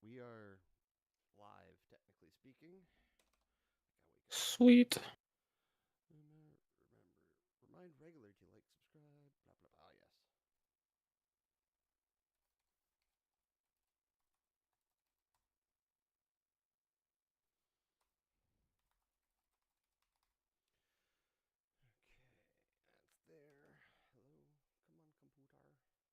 We are live, technically speaking. Sweet. Remind regular to like, subscribe, blah, blah, blah. Yes. Okay, that's there. Hello. Come on, computer.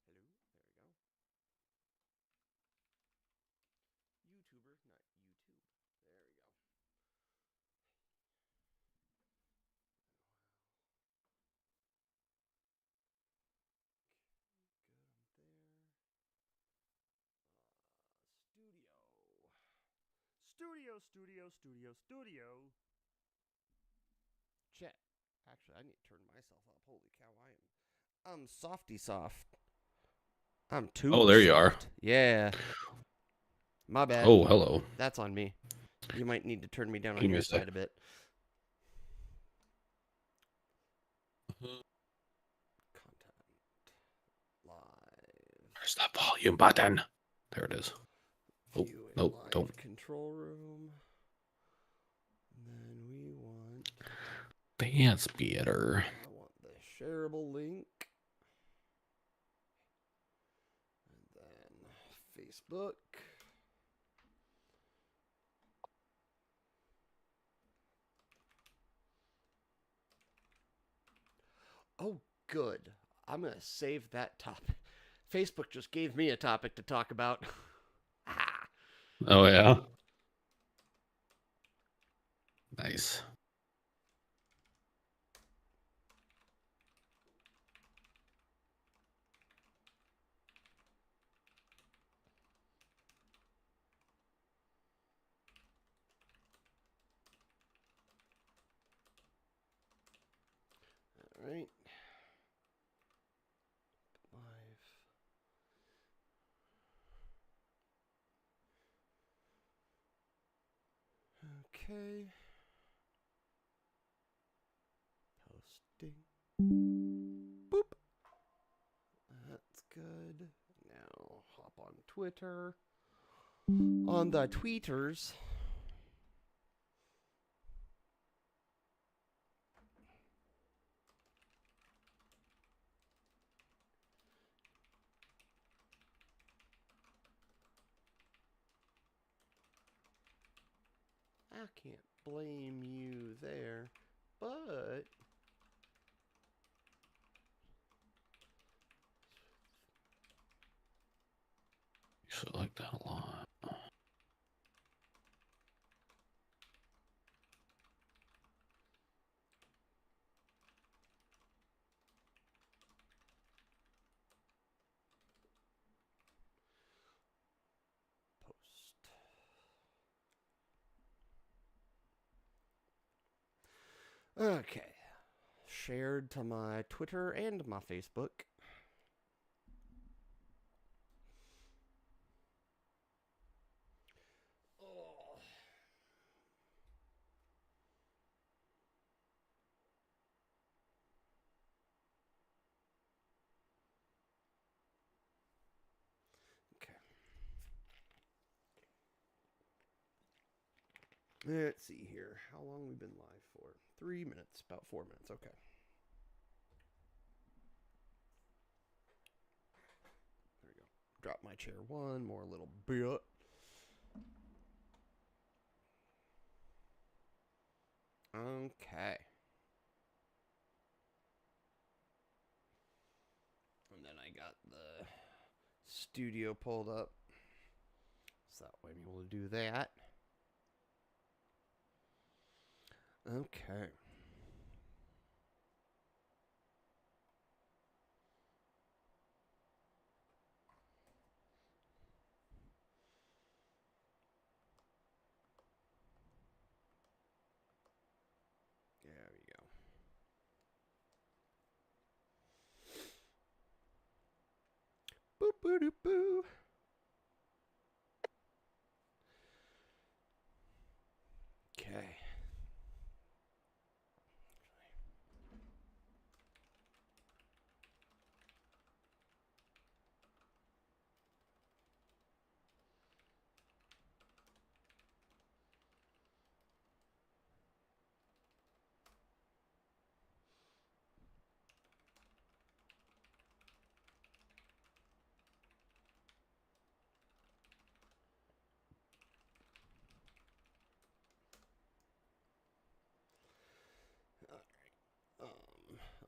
There it is. Now, hello. There we go. YouTuber, not YouTube. There we go. Good, I'm there. Studio. Chat. Actually, I need to turn myself up. Holy cow, I'm softy soft. I'm too Oh, there you are. soft. Yeah. My bad. Oh, hello. That's on me. You might need to turn me down on Give me your a sec. side a bit. Content. Live. Where's that volume button? There it is. Oh, View a nope, live don't. control room. And then we want... Dance theater. I want the shareable link. And then Facebook. Oh, good. I'm going to save that topic. Facebook just gave me a topic to talk about. Oh, yeah? Nice. All right. Live. Okay. Posting. Boop. That's good. Now hop on Twitter. On the tweeters. I can't blame you there, but You should like that a lot. post. Okay. Shared to my Twitter and my Facebook. Oh. Okay. Let's see here. How long we been live for? 3 minutes. About 4 minutes. Okay. There we go. Drop my chair one more little bit. Okay. And then I got the studio pulled up. So that way I'm able to do that. Okay. There we go. Boop boo doo boo. Okay.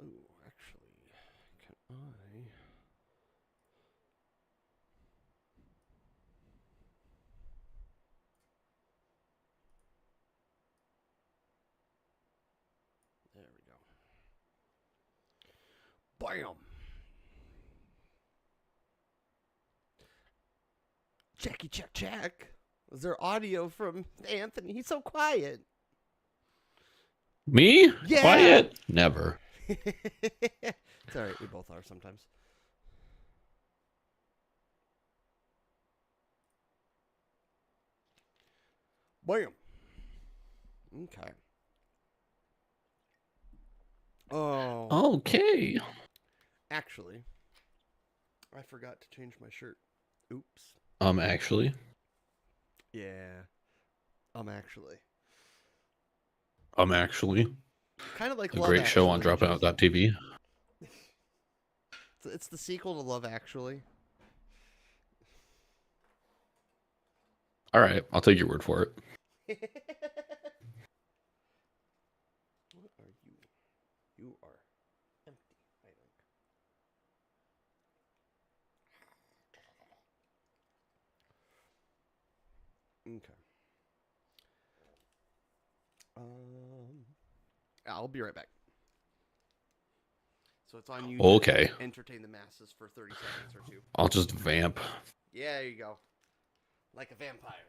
Oh, actually, can I? There we go. Bam! Checky, check. Was there audio from Anthony? He's so quiet. Me? Yeah. Quiet? Never. It's all right. We both are sometimes. Bam. Okay. Oh, Okay. actually, I forgot to change my shirt. Oops. Actually. Yeah. Actually. Actually. Kind of like A Love great show on Actually. Dropout.tv. It's the sequel to Love Actually. All right. I'll take your word for it. What are you? You are empty, I think. Okay. I'll be right back. So it's on you Okay. to entertain the masses for 30 seconds or two. I'll just vamp. Yeah, there you go. Like a vampire.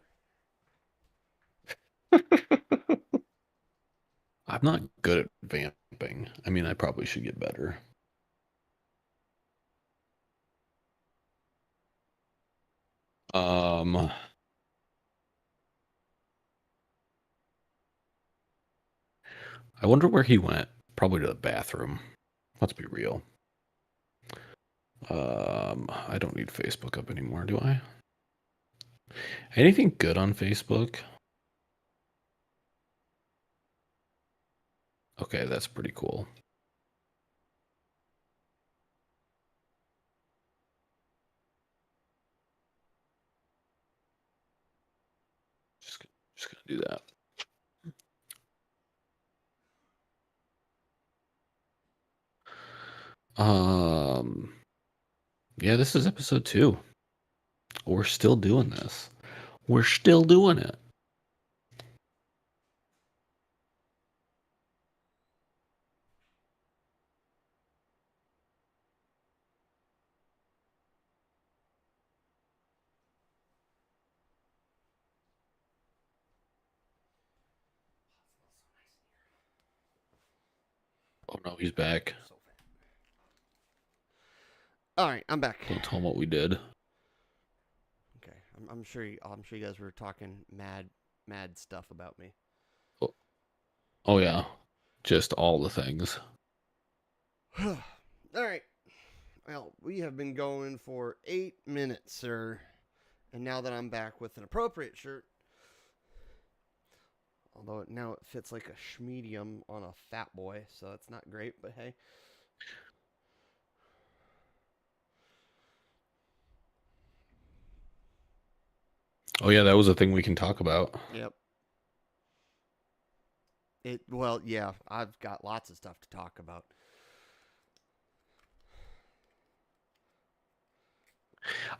I'm not good at vamping. I mean, I probably should get better. I wonder where he went. Probably to the bathroom. Let's be real. I don't need Facebook up anymore, do I? Anything good on Facebook? Okay, that's pretty cool. Just gonna do that. Yeah, this is episode 2. We're still doing this. We're still doing it. Oh no, he's back. So fat. All right, I'm back. Don't tell him what we did. Okay, I'm sure. I'm sure you guys were talking mad stuff about me. Oh yeah, just all the things. All right. Well, we have been going for 8 minutes, sir. And now that I'm back with an appropriate shirt, although now it fits like a schmedium on a fat boy, so it's not great, but hey. Oh yeah, that was a thing we can talk about. Yep. Yeah, I've got lots of stuff to talk about.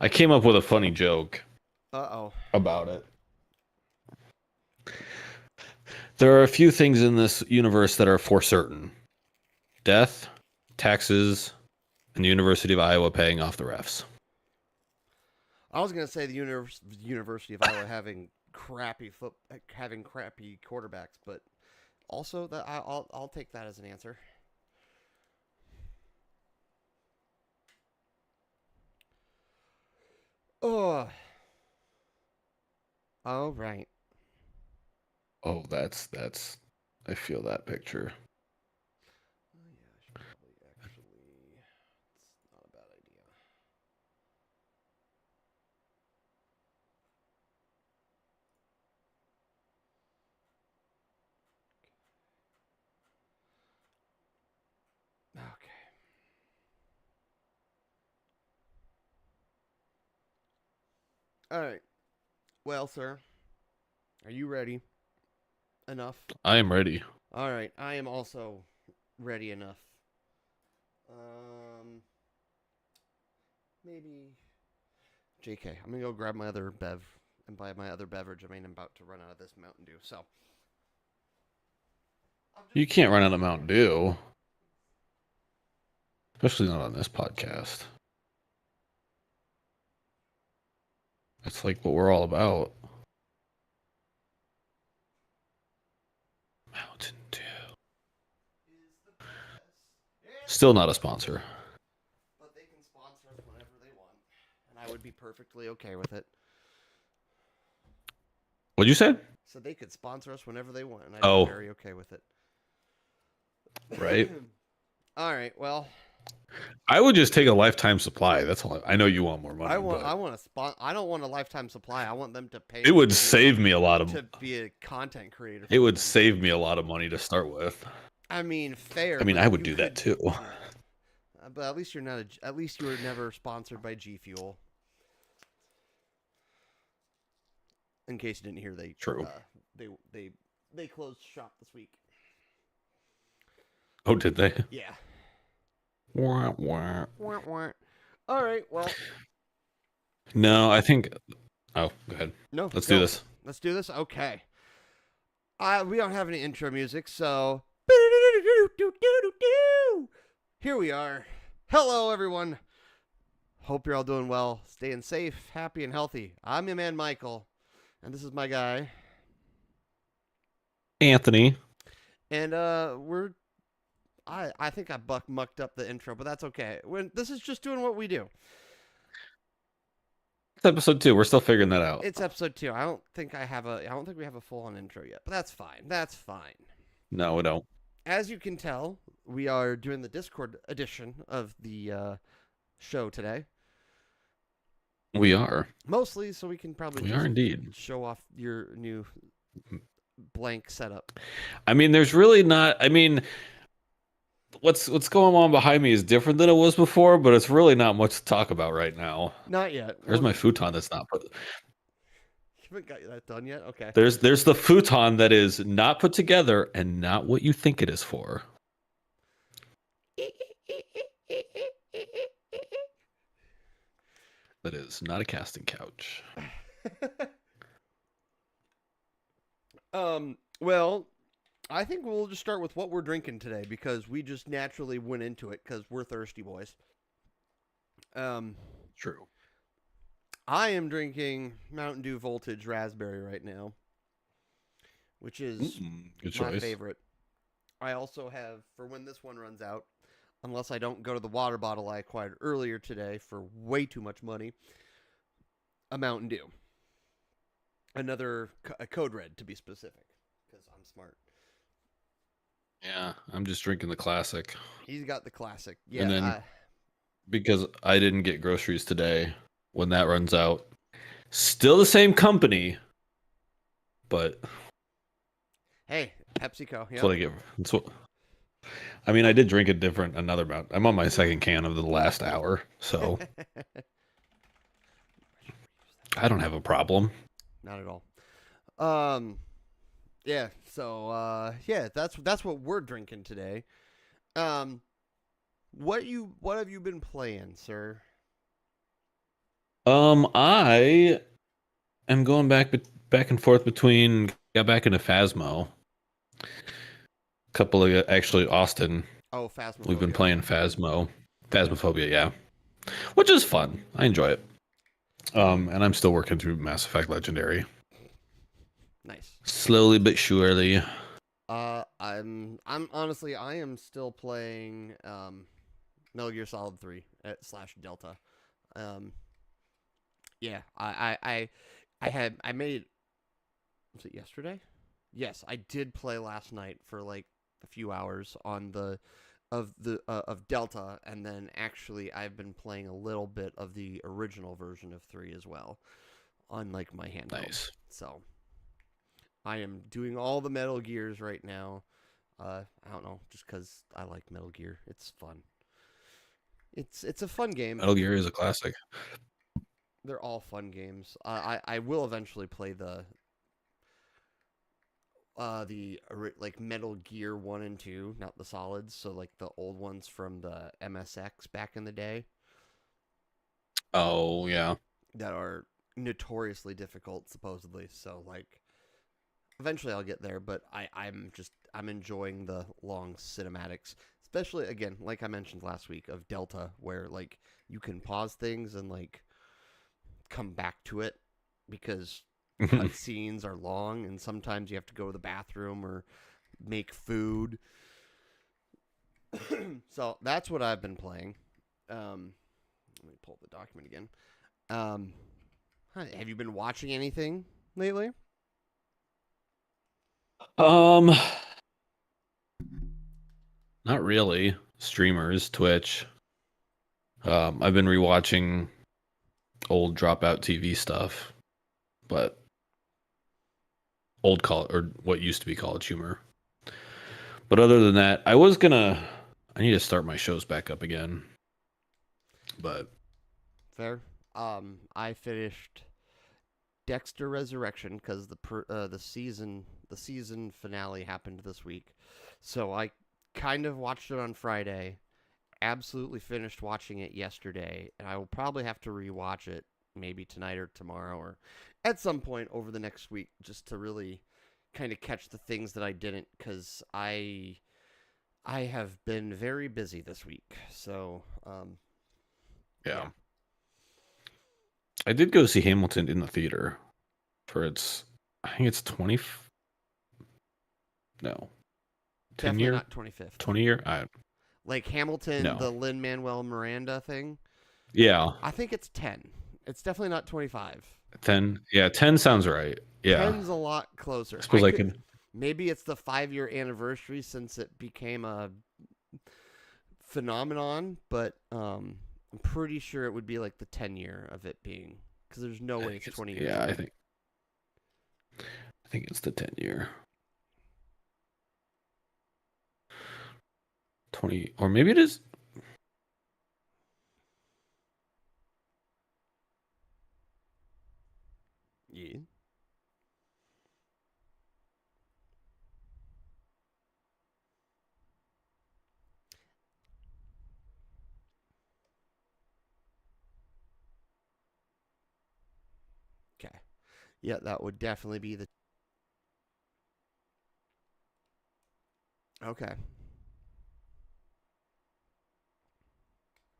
I came up with a funny joke Uh-oh. about it. There are a few things in this universe that are for certain. Death, taxes, and the University of Iowa paying off the refs. I was gonna say the University of Iowa having crappy quarterbacks, but also that I'll take that as an answer. Oh, all right. Oh, that's. I feel that picture. Oh yeah, I should probably actually. It's not a bad idea. Okay. All right. Well, sir, are you ready? Enough. I am ready. All right. I am also ready enough. Maybe. JK. I'm gonna go grab my other bev and buy my other beverage. I mean, I'm about to run out of this Mountain Dew, so. You can't run out of Mountain Dew. Especially not on this podcast. That's like what we're all about. Mountain Dew. Still not a sponsor. But they can sponsor us whenever they want. And I would be perfectly okay with it. What'd you say? So they could sponsor us whenever they want, and I'd Oh. be very okay with it. Right. All right. Well, I would just take a lifetime supply. That's all. I know you want more money. I want but I don't want a lifetime supply. I want them to pay. it would save me a lot of. to be a content creator. It would save me a lot of money to start with. I mean, fair. I mean, but I would you do that too. Yeah. But at least you're not. At least you were never sponsored by G Fuel. In case you didn't hear, True. They closed shop this week. Oh, did they? Yeah. Wah, wah. Wah, wah. All right. Well. No, I think. Oh, go ahead. No. Let's go. do this. Let's do this. Okay. We don't have any intro music, so here we are. Hello, everyone. Hope you're all doing well, staying safe, happy, and healthy. I'm your man, Michael, and this is my guy, Anthony. and I think I mucked up the intro, but that's okay. This is just doing what we do. It's episode 2. We're still figuring that out. It's episode 2. I don't think we have a full-on intro yet, but that's fine. That's fine. No, we don't. As you can tell, we are doing the Discord edition of the show today. We are. Mostly so we can probably We are indeed. show off your new blank setup. I mean, there's really not. I mean, what's going on behind me is different than it was before, but it's really not much to talk about right now. Not yet. There's my futon that's not put. You haven't got that done yet? Okay. There's the futon that is not put together and not what you think it is for. That is not a casting couch. Well, I think we'll just start with what we're drinking today because we just naturally went into it because we're thirsty boys. True. I am drinking Mountain Dew Voltage Raspberry right now, which is Good my choice. favorite. I also have, for when this one runs out, unless I don't go to the water bottle I acquired earlier today for way too much money, a Mountain Dew. A Code Red, to be specific, because I'm smart. Yeah, I'm just drinking the classic. He's got the classic. Yeah. And then because I didn't get groceries today, when that runs out, still the same company, but hey, PepsiCo. that's what I get. That's what. I mean, I did drink another amount. I'm on my second can of the last hour, so I don't have a problem. Not at all. Yeah. So yeah, that's what we're drinking today. What have you been playing, sir? I am going back and forth between. Got back into Phasmo. Couple of actually Austin. Oh, Phasmophobia. We've been playing Phasmophobia, yeah, which is fun. I enjoy it. And I'm still working through Mass Effect Legendary. Nice. Slowly but surely. I'm honestly I am still playing Metal Gear Solid 3 / Delta. Yeah, I made. Was it yesterday? Yes, I did play last night for like a few hours on of Delta, and then actually I've been playing a little bit of the original version of 3 as well on like my handheld. Nice. So I am doing all the Metal Gears right now. I don't know, just because I like Metal Gear. It's fun. It's a fun game. Metal Gear is a classic. They're all fun games. I will eventually play the like Metal Gear 1 and 2, not the solids, so like the old ones from the MSX back in the day Oh yeah. that are notoriously difficult supposedly. So like eventually I'll get there, but I'm enjoying the long cinematics, especially again, like I mentioned last week of Delta, where like you can pause things and like come back to it because cutscenes are long and sometimes you have to go to the bathroom or make food. So that's what I've been playing. Let me pull up the document again. Um, have you been watching anything lately? Um, not really. Streamers, Twitch. I've been rewatching old Dropout TV stuff, but old call or what used to be College Humor. But other than that, I need to start my shows back up again. But Fair. I finished Dexter Resurrection because the season finale happened this week, so I kind of watched it on Friday. Absolutely finished watching it yesterday, and I will probably have to rewatch it maybe tonight or tomorrow or at some point over the next week just to really kind of catch the things that I didn't because I have been very busy this week. So yeah, yeah, I did go see Hamilton in the theater for I think it's 20, no, 10 definitely year, not 25th. 20 year. Like Hamilton, No. the Lin Manuel Miranda thing. Yeah. I think it's 10. It's definitely not 25. 10. Yeah. 10 sounds right. Yeah. Ten's a lot closer. I I suppose I could could. maybe it's the 5 year anniversary since it became a phenomenon, but I'm pretty sure it would be like the 10 year of it being because there's no I way think it's it's, 20 years yeah, ago. I think it's the 10 year. 20, or maybe it is. Yeah. Okay. Yeah, that would definitely be the. Okay.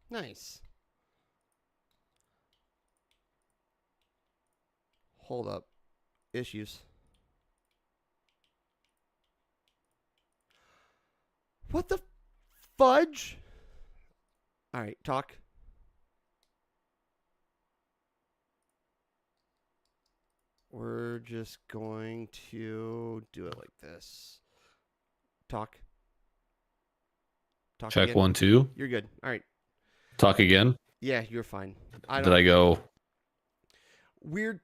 Nice. Hold up. Issues. What the fudge? All right, talk. We're just going to do it like this. Talk. Talk Check again. 1, 2. You're good. All right. Talk again. Yeah, you're fine. I Did don't. I go? Weird.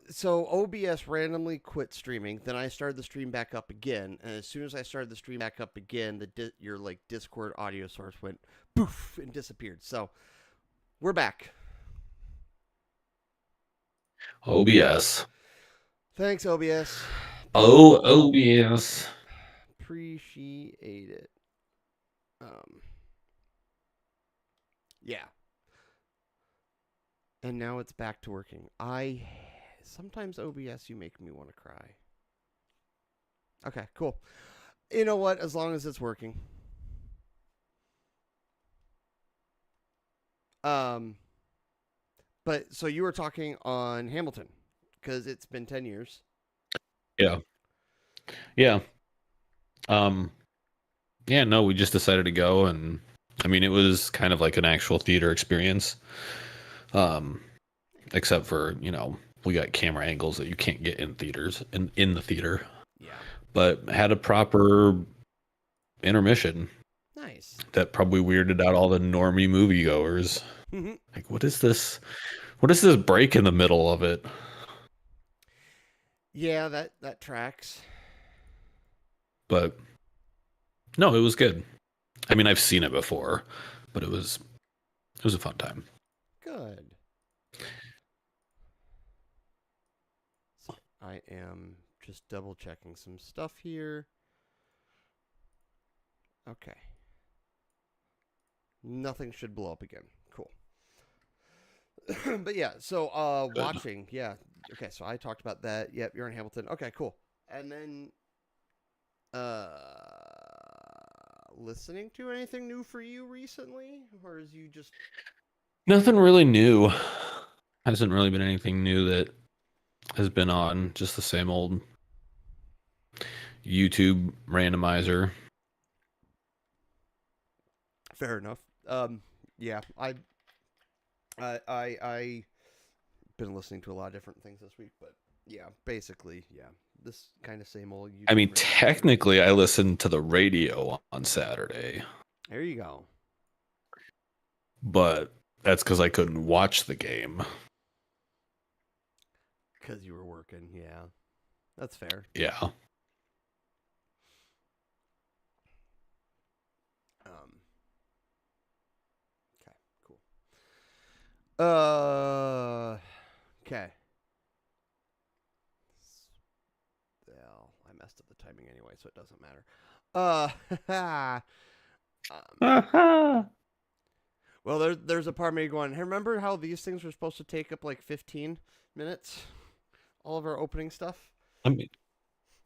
So OBS randomly quit streaming. Then I started the stream back up again, and as soon as I started the stream back up again, your like Discord audio source went poof and disappeared. So we're back. OBS. Thanks OBS. Oh, OBS. Appreciate it. Um, yeah. And now it's back to working. I sometimes OBS you make me want to cry. Okay, cool. You know what? As long as it's working. Um, but so you were talking on Hamilton because it's been 10 years. Yeah. Yeah. Um, yeah, no, we just decided to go, and I mean, it was kind of like an actual theater experience. Um, except for, we got camera angles that you can't get in theaters in the theater, Yeah. but had a proper intermission Nice. that probably weirded out all the normie moviegoers. Like, what is this? What is this break in the middle of it? Yeah, that tracks. But no, it was good. I mean, I've seen it before, but it was a fun time. Good. So I am just double checking some stuff here. Okay. Nothing should blow up again. Cool. But yeah, so Good. watching, yeah. Okay, so I talked about that. Yep, you're in Hamilton. Okay, cool. And then uh listening to anything new for you recently? Or is you just Nothing really new. Hasn't really been anything new that has been on. Just the same old YouTube randomizer. fair enough? Yeah, I been listening to a lot of different things this week, but yeah, basically, yeah, this kind of same old I YouTube mean, randomizer. technically, I listened to the radio on Saturday, There you go. but that's because I couldn't watch the game. Because you were working, yeah, that's fair. Yeah. Um, okay, cool. Okay. Well, I messed up the timing anyway, so it doesn't matter. Aha. Well, there's a part of me going, hey, remember how these things were supposed to take up like 15 minutes? All of our opening stuff? I mean,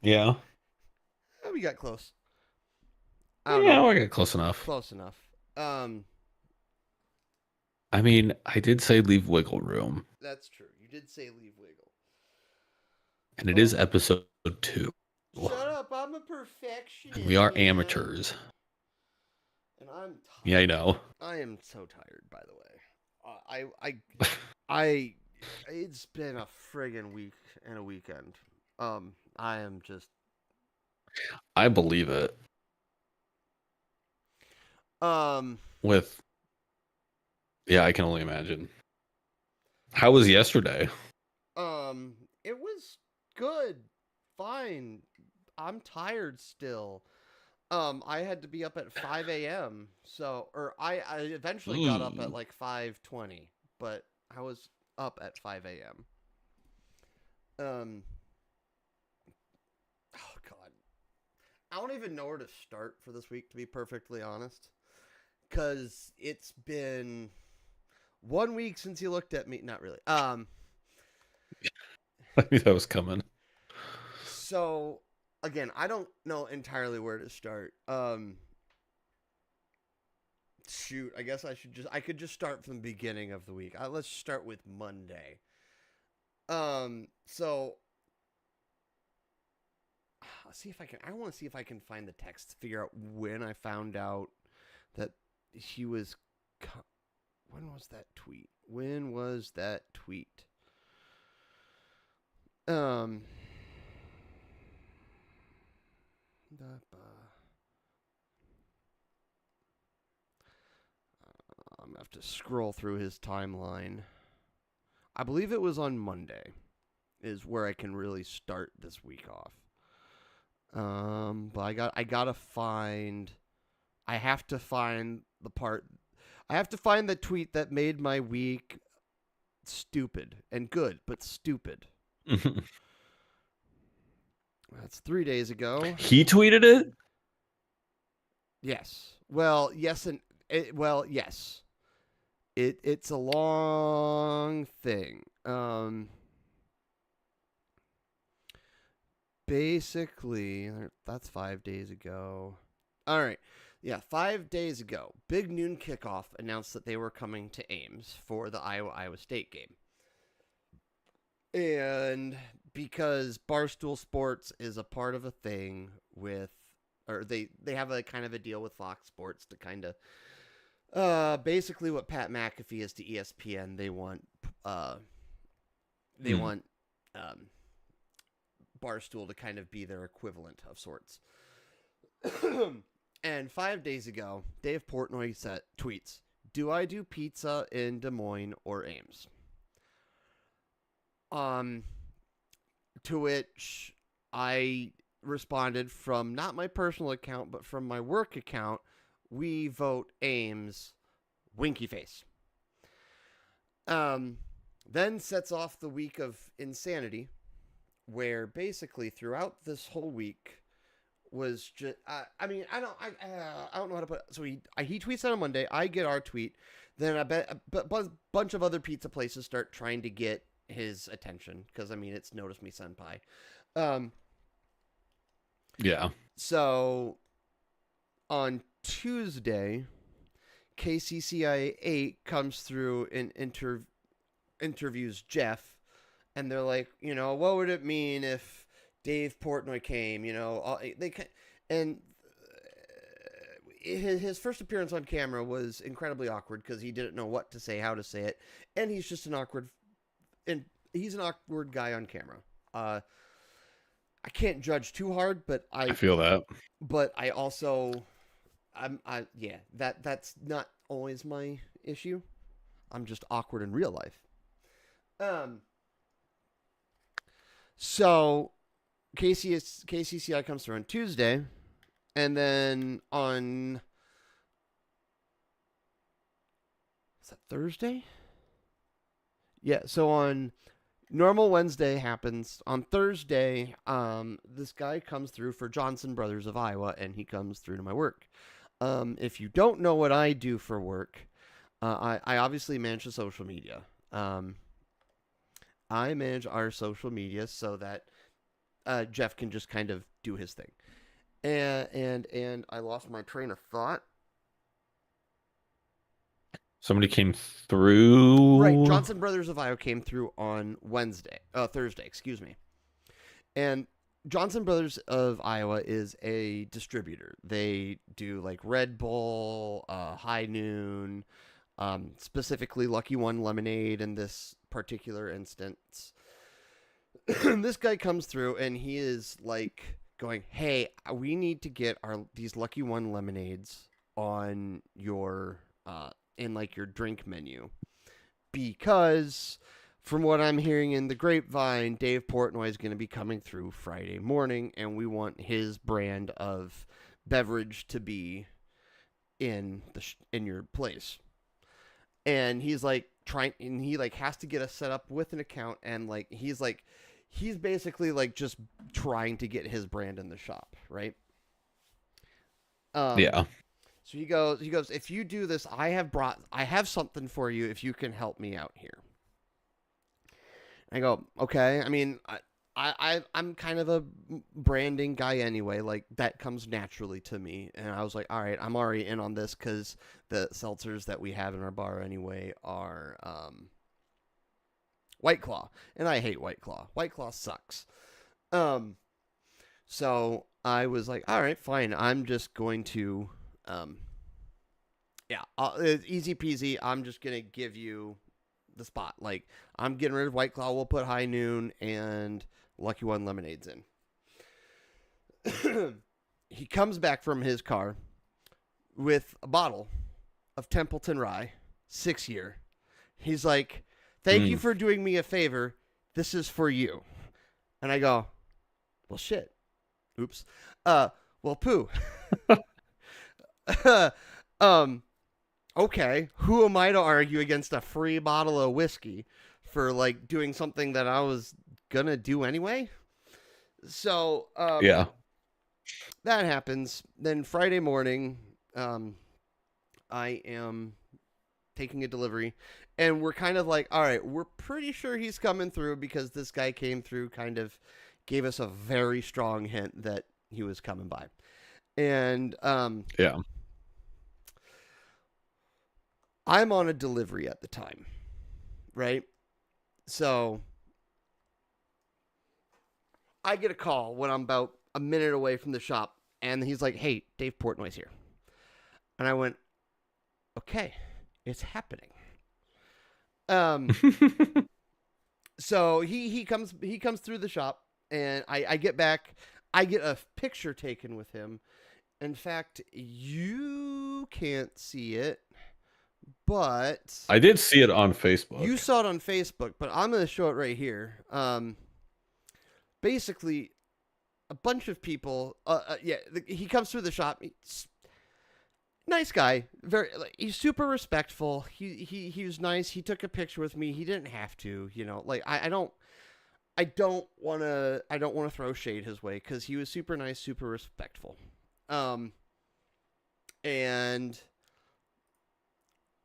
yeah. We got close. I don't Yeah, know. we got close enough. Close enough. Um, I mean, I did say leave wiggle room, that's true. You did say leave wiggle. and it is Oh, episode 2. shut up. I'm a perfectionist, We are man. amateurs. And I'm Yeah, I tired. know. I am so tired, by the way. I, it's been a friggin' week and a weekend. I am just, I believe it. um, Yeah, I can only imagine. How was yesterday? it was good. Fine. I'm tired still. I had to be up at 5 a.m. So, or I eventually got up at like 5:20, but I was up at 5 a.m. Oh God, I don't even know where to start for this week, to be perfectly honest, because it's been 1 week since you looked at me. Not really. I knew that was coming. So again, I don't know entirely where to start. Shoot, I guess I could just start from the beginning of the week. Let's start with Monday. So see if I can. I want to see if I can find the text to figure out when I found out that he was. When was that tweet? When was that tweet? Um. I'm gonna have to scroll through his timeline. I believe it was on Monday, is where I can really start this week off. But I gotta find. I have to find the part. I have to find the tweet that made my week stupid and good, but stupid. That's 3 days ago. He tweeted it? Yes. Well, yes, yes. It's a long thing. Basically, that's 5 days ago. All right. Yeah, 5 days ago, Big Noon Kickoff announced that they were coming to Ames for the Iowa State game. And because Barstool Sports is a part of a thing with, or they have a kind of a deal with Fox Sports to kind of, basically what Pat McAfee is to ESPN. They want, they want, Barstool to kind of be their equivalent of sorts. And 5 days ago, Dave Portnoy tweets, "Do I do pizza in Des Moines or Ames?" To which I responded from not my personal account, but from my work account, "We vote Ames, winky face." Then sets off the week of insanity where basically throughout this whole week was just I mean I don't know how to put it. So he tweets on a Monday, I get our tweet, then I bet a bunch of other pizza places start trying to get his attention because I mean it's notice me senpai. Yeah. So on Tuesday, KCCI 8 comes through and interviews Jeff, and they're like, what would it mean if Dave Portnoy came? And his first appearance on camera was incredibly awkward because he didn't know what to say, how to say it, and he's just an awkward guy on camera. I can't judge too hard, but I feel that. But I also, that's not always my issue. I'm just awkward in real life. So KCCI comes through on Tuesday, and then on, is that Thursday? Yeah, so on normal Wednesday happens. On Thursday, this guy comes through for Johnson Brothers of Iowa, and he comes through to my work. If you don't know what I do for work, I obviously manage the social media. I manage our social media so that Jeff can just kind of do his thing. And I lost my train of thought. Somebody came through. Right, Johnson Brothers of Iowa came through on Thursday, excuse me. And Johnson Brothers of Iowa is a distributor. They do like Red Bull, High Noon, specifically Lucky One Lemonade in this particular instance. This guy comes through and he is like going, "Hey, we need to get these Lucky One lemonades on your in like your drink menu, because from what I'm hearing in the grapevine, Dave Portnoy is going to be coming through Friday morning, and we want his brand of beverage to be in your place." And he's like and he like has to get us set up with an account, and like he's basically like just trying to get his brand in the shop, right? Yeah. So he goes, "If you do this, I have something for you if you can help me out here." I go, "Okay." I mean, I'm kind of a branding guy anyway. Like that comes naturally to me. And I was like, "All right, I'm already in on this because the seltzers that we have in our bar anyway are White Claw, and I hate White Claw. White Claw sucks." So I was like, "All right, fine. I'm just going to." It's easy peasy. I'm just gonna give you the spot. Like, I'm getting rid of White Claw. We'll put High Noon and Lucky One lemonades in. He comes back from his car with a bottle of Templeton Rye, 6-year. He's like, "Thank you for doing me a favor. This is for you." And I go, "Well, shit. Oops. Well, poo." Okay, who am I to argue against a free bottle of whiskey for like doing something that I was gonna do anyway? So yeah, that happens. Then Friday morning, I am taking a delivery, and we're kind of like, all right, we're pretty sure he's coming through because this guy came through, kind of gave us a very strong hint that he was coming by. And yeah. I'm on a delivery at the time, right? So I get a call when I'm about a minute away from the shop, and he's like, "Hey, Dave Portnoy's here." And I went, "Okay, it's happening." So he comes through the shop, and I get back. I get a picture taken with him. In fact, you can't see it, but I did see it on Facebook. You saw it on Facebook, but I'm going to show it right here. Basically, a bunch of people. He comes through the shop. He's nice guy. He's super respectful. He was nice. He took a picture with me. He didn't have to. I I don't want to throw shade his way because he was super nice, super respectful. Um, and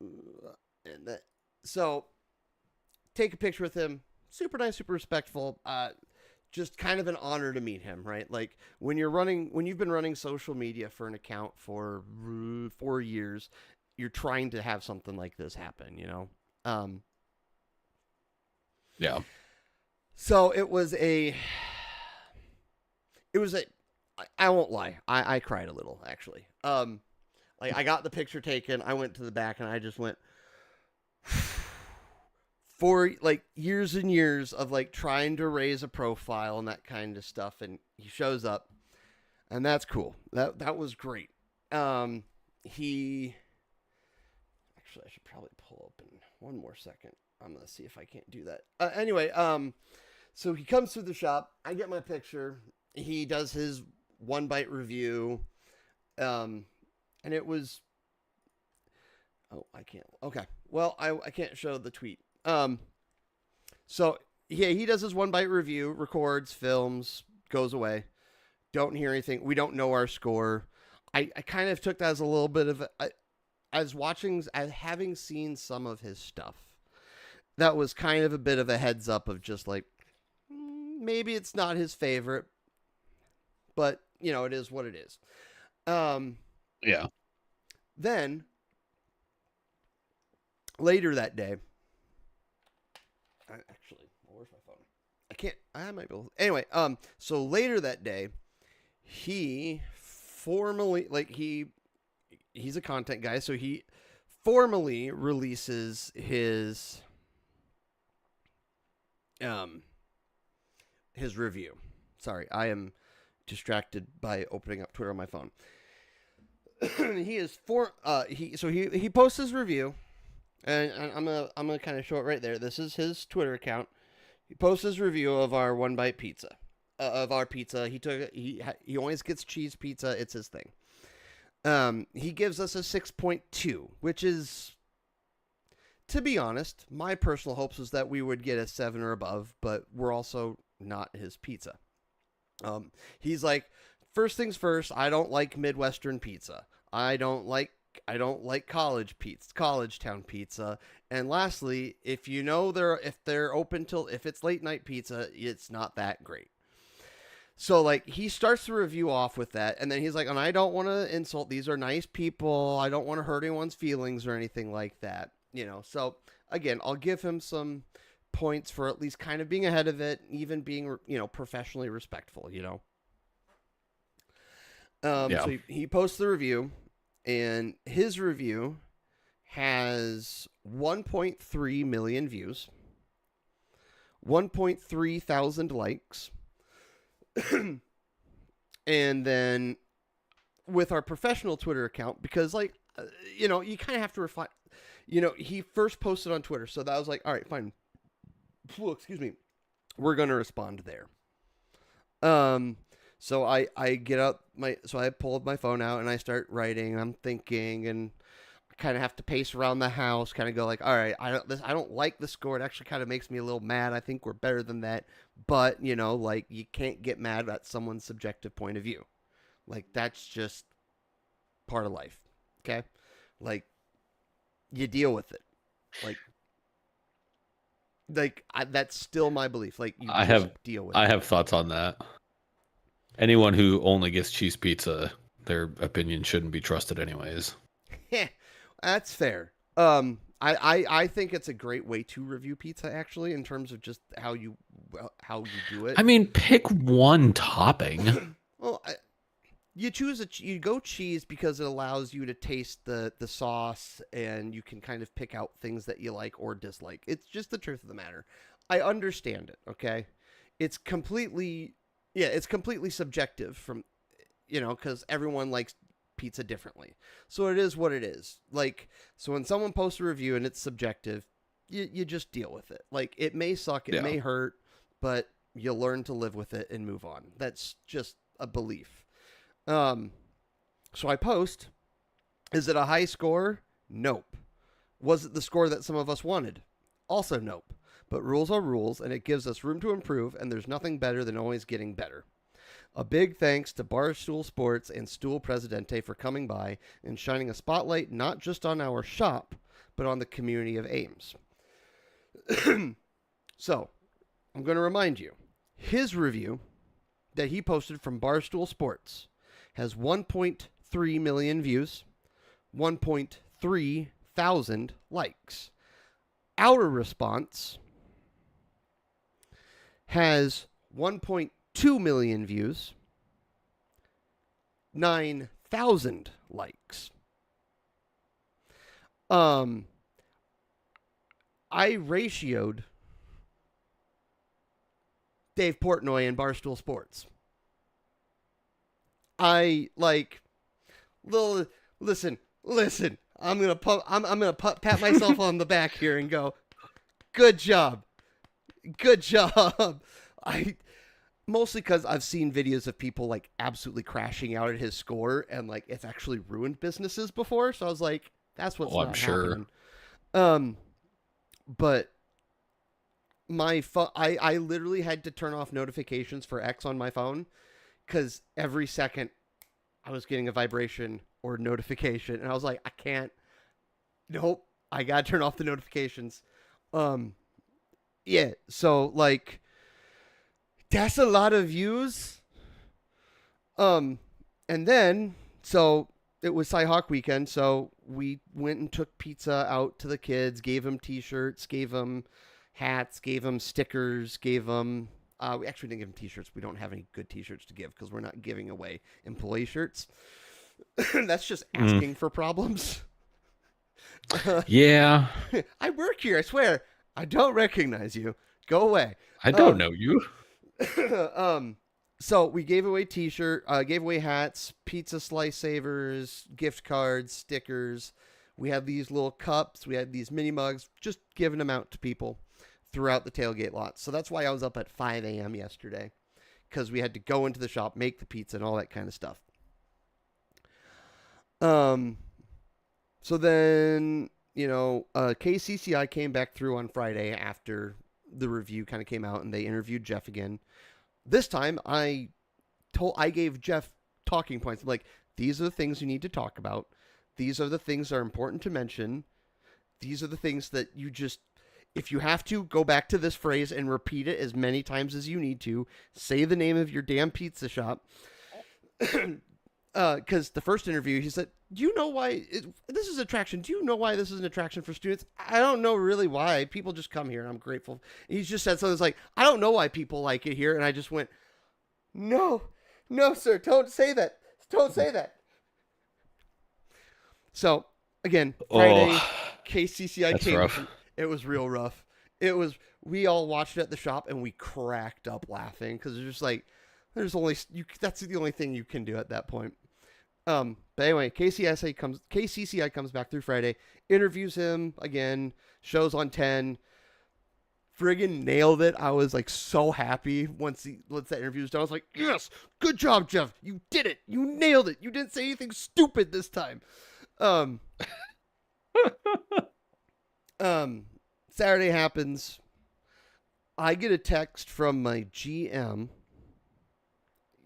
and that, so take a picture with him. Super nice, super respectful. Just kind of an honor to meet him, right? Like when you've been running social media for an account for 4 years, you're trying to have something like this happen, you know? Yeah. So I won't lie. I cried a little actually. Like I got the picture taken. I went to the back and I just went for like years and years of like trying to raise a profile and that kind of stuff. And he shows up and that's cool. That was great. He actually, I should probably pull open one more second. I'm gonna see if I can't do that. Anyway, so he comes to the shop. I get my picture. He does his 1 bite review, and it was. Oh, I can't. Okay, well, I can't show the tweet. So yeah, he does his 1 bite review, records, films, goes away. Don't hear anything. We don't know our score. I kind of took that as a little bit of as having seen some of his stuff. That was kind of a bit of a heads up of just like maybe it's not his favorite, but you know it is what it is. Yeah. Then later that day, where's my phone? I can't. I might be able. Anyway, so later that day, he formally he's a content guy, so he formally releases his review. Sorry, I am distracted by opening up Twitter on my phone. He posts his review, and I'm gonna kind of show it right there. This is his Twitter account. He posts his review of our 1 bite pizza, of our pizza. He always gets cheese pizza. It's his thing. He gives us a 6.2, which is, to be honest, my personal hopes was that we would get a 7 or above, but we're also not his pizza. He's like, first things first, I don't like Midwestern pizza. I don't like college town pizza. And lastly, if they're open till if it's late night pizza, it's not that great. So like he starts the review off with that, and then he's like, and I don't want to insult. These are nice people. I don't want to hurt anyone's feelings or anything like that. You know. So again, I'll give him some points for at least kind of being ahead of it, even being professionally respectful. You know. Yeah. So he posts the review, and his review has 1.3 million views, 1.3 thousand likes. And then with our professional Twitter account, because you kind of have to refine, he first posted on Twitter. So that was like, all right, fine. Excuse me. We're going to respond there. So I get out so I pulled my phone out and I start writing. I'm thinking and I kind of have to pace around the house, kind of go like, all right, I don't like the score. It actually kind of makes me a little mad. I think we're better than that. But, like you can't get mad at someone's subjective point of view. Like that's just part of life. Okay. Like you deal with it. That's still my belief. Like you deal with it. I have thoughts on that. Anyone who only gets cheese pizza, their opinion shouldn't be trusted anyways. Yeah, that's fair. I think it's a great way to review pizza, actually, in terms of just how you do it. I mean, pick one topping. Well, you go cheese because it allows you to taste the sauce, and you can kind of pick out things that you like or dislike. It's just the truth of the matter. I understand it. Okay, it's completely subjective from, because everyone likes pizza differently. So it is what it is. Like, so when someone posts a review and it's subjective, you just deal with it. Like, it may suck, it may hurt, but you learn to live with it and move on. That's just a belief. So I post, is it a high score? Nope. Was it the score that some of us wanted? Also nope. but rules are rules, and it gives us room to improve, and there's nothing better than always getting better. A big thanks to Barstool Sports and Stool Presidente for coming by and shining a spotlight not just on our shop, but on the community of Ames. So, I'm going to remind you, his review that he posted from Barstool Sports has 1.3 million views, 1.3 thousand likes. Our response has 1.2 million views, 9,000 likes. I ratioed Dave Portnoy and Barstool Sports. Listen. I'm gonna pat myself on the back here and go, good job. I mostly because I've seen videos of people like absolutely crashing out at his score and like it's actually ruined businesses before. So I was like, that's what's not happening. But my phone, I literally had to turn off notifications for X on my phone because every second I was getting a vibration or notification, and I was like, I can't. Nope, I gotta turn off the notifications. Yeah. So like, that's a lot of views. And then so it was Cyhawk weekend, so we went and took pizza out to the kids, gave them T-shirts, gave them hats, gave them stickers, gave them. We actually didn't give them T-shirts. We don't have any good T-shirts to give because we're not giving away employee shirts. That's just asking for problems. Yeah. I work here, I swear. I don't recognize you. Go away. I don't know you. So we gave away gave away hats, pizza slice savers, gift cards, stickers. We had these little cups. We had these mini mugs, just giving them out to people throughout the tailgate lot. So that's why I was up at 5 a.m. yesterday, because we had to go into the shop, make the pizza, and all that kind of stuff. So then, KCCI came back through on Friday after the review kind of came out, and they interviewed Jeff again. This time, I gave Jeff talking points. I'm like, these are the things you need to talk about. These are the things that are important to mention. These are the things that you just, if you have to, go back to this phrase and repeat it as many times as you need to. Say the name of your damn pizza shop. Because the first interview, he said, do you know why this is an attraction? Do you know why this is an attraction for students? I don't know really why. People just come here, and I'm grateful. And he just said something like, I don't know why people like it here. And I just went, no, sir, don't say that. Don't say that. So, again, Friday, KCCI came. Rough. It was real rough. We all watched it at the shop, and we cracked up laughing because it's just like, that's the only thing you can do at that point. But anyway, KCCI comes back through Friday, interviews him again, shows on 10, friggin' nailed it. I was like so happy once that interview was done. I was like, yes, good job, Jeff. You did it. You nailed it. You didn't say anything stupid this time. Saturday happens. I get a text from my GM.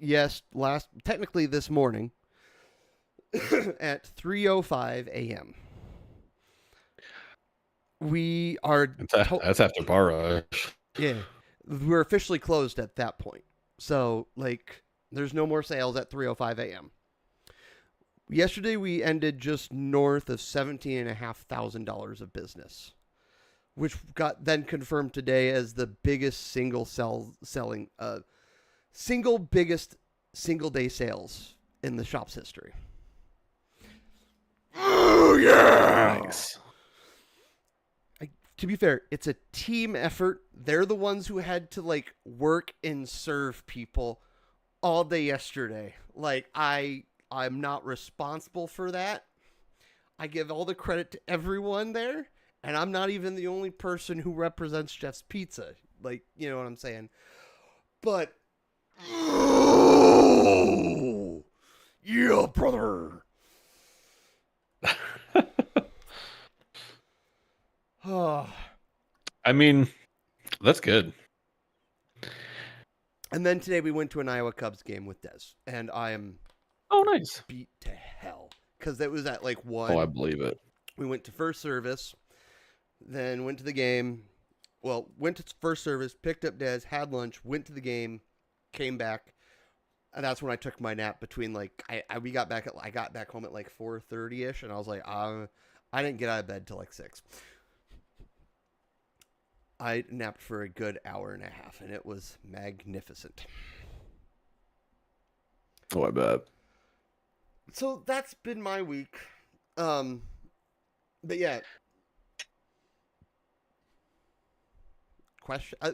Yes, technically this morning at 3:05 a.m. We are. That's after bar rush. Yeah, we're officially closed at that point. So like, there's no more sales at 3:05 a.m. Yesterday we ended just north of $17,500 of business, which got then confirmed today as the biggest single biggest single day sales in the shop's history. Oh yeah! Nice. To be fair, it's a team effort. They're the ones who had to like work and serve people all day yesterday. Like I'm not responsible for that. I give all the credit to everyone there, and I'm not even the only person who represents Jeff's Pizza. Like, you know what I'm saying? But oh, yeah, brother. I mean, That's good. And then today we went to an Iowa Cubs game with Des, and I am Oh, nice. beat to hell because it was at like Oh, I 1. believe it. We went to first service, then went to the game. Well, went to first service, picked up Des, had lunch, went to the game, came back, and that's when I took my nap between like I got back home at like 4:30 ish, and I was like, I didn't get out of bed till like 6. I napped for a good hour and a half, and it was magnificent. Oh, I bet. So that's been my week. But yeah,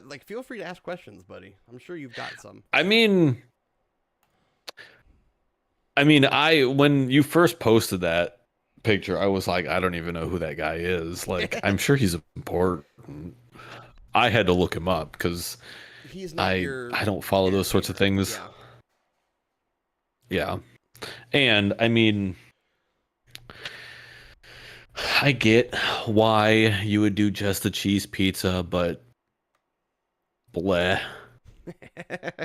like feel free to ask questions, buddy. I'm sure you've got some. I when you first posted that picture, I was like, I don't even know who that guy is. Like, I'm sure he's important. I had to look him up because He's not I your I don't follow those sorts of things. Yeah. Yeah. And I mean, I get why you would do just the cheese pizza, but bleh.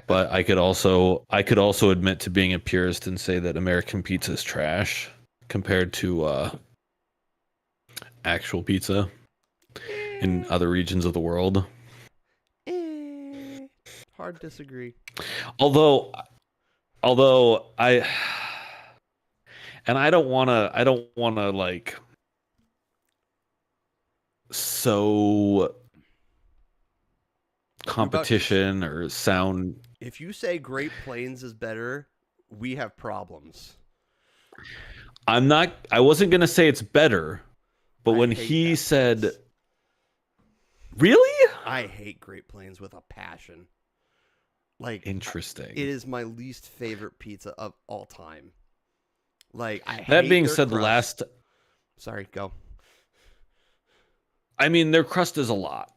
But I could also admit to being a purist and say that American pizza is trash compared to actual pizza in other regions of the world. Hard disagree. Although I don't want to like so competition or sound. If you say Great Plains is better, we have problems. I wasn't going to say it's better, but when hate he that said place. Really? I hate Great Plains with a passion. Like, interesting. It is my least favorite pizza of all time. Like, I hate that being their said, crust. the last. Sorry, go. I mean, their crust is a lot.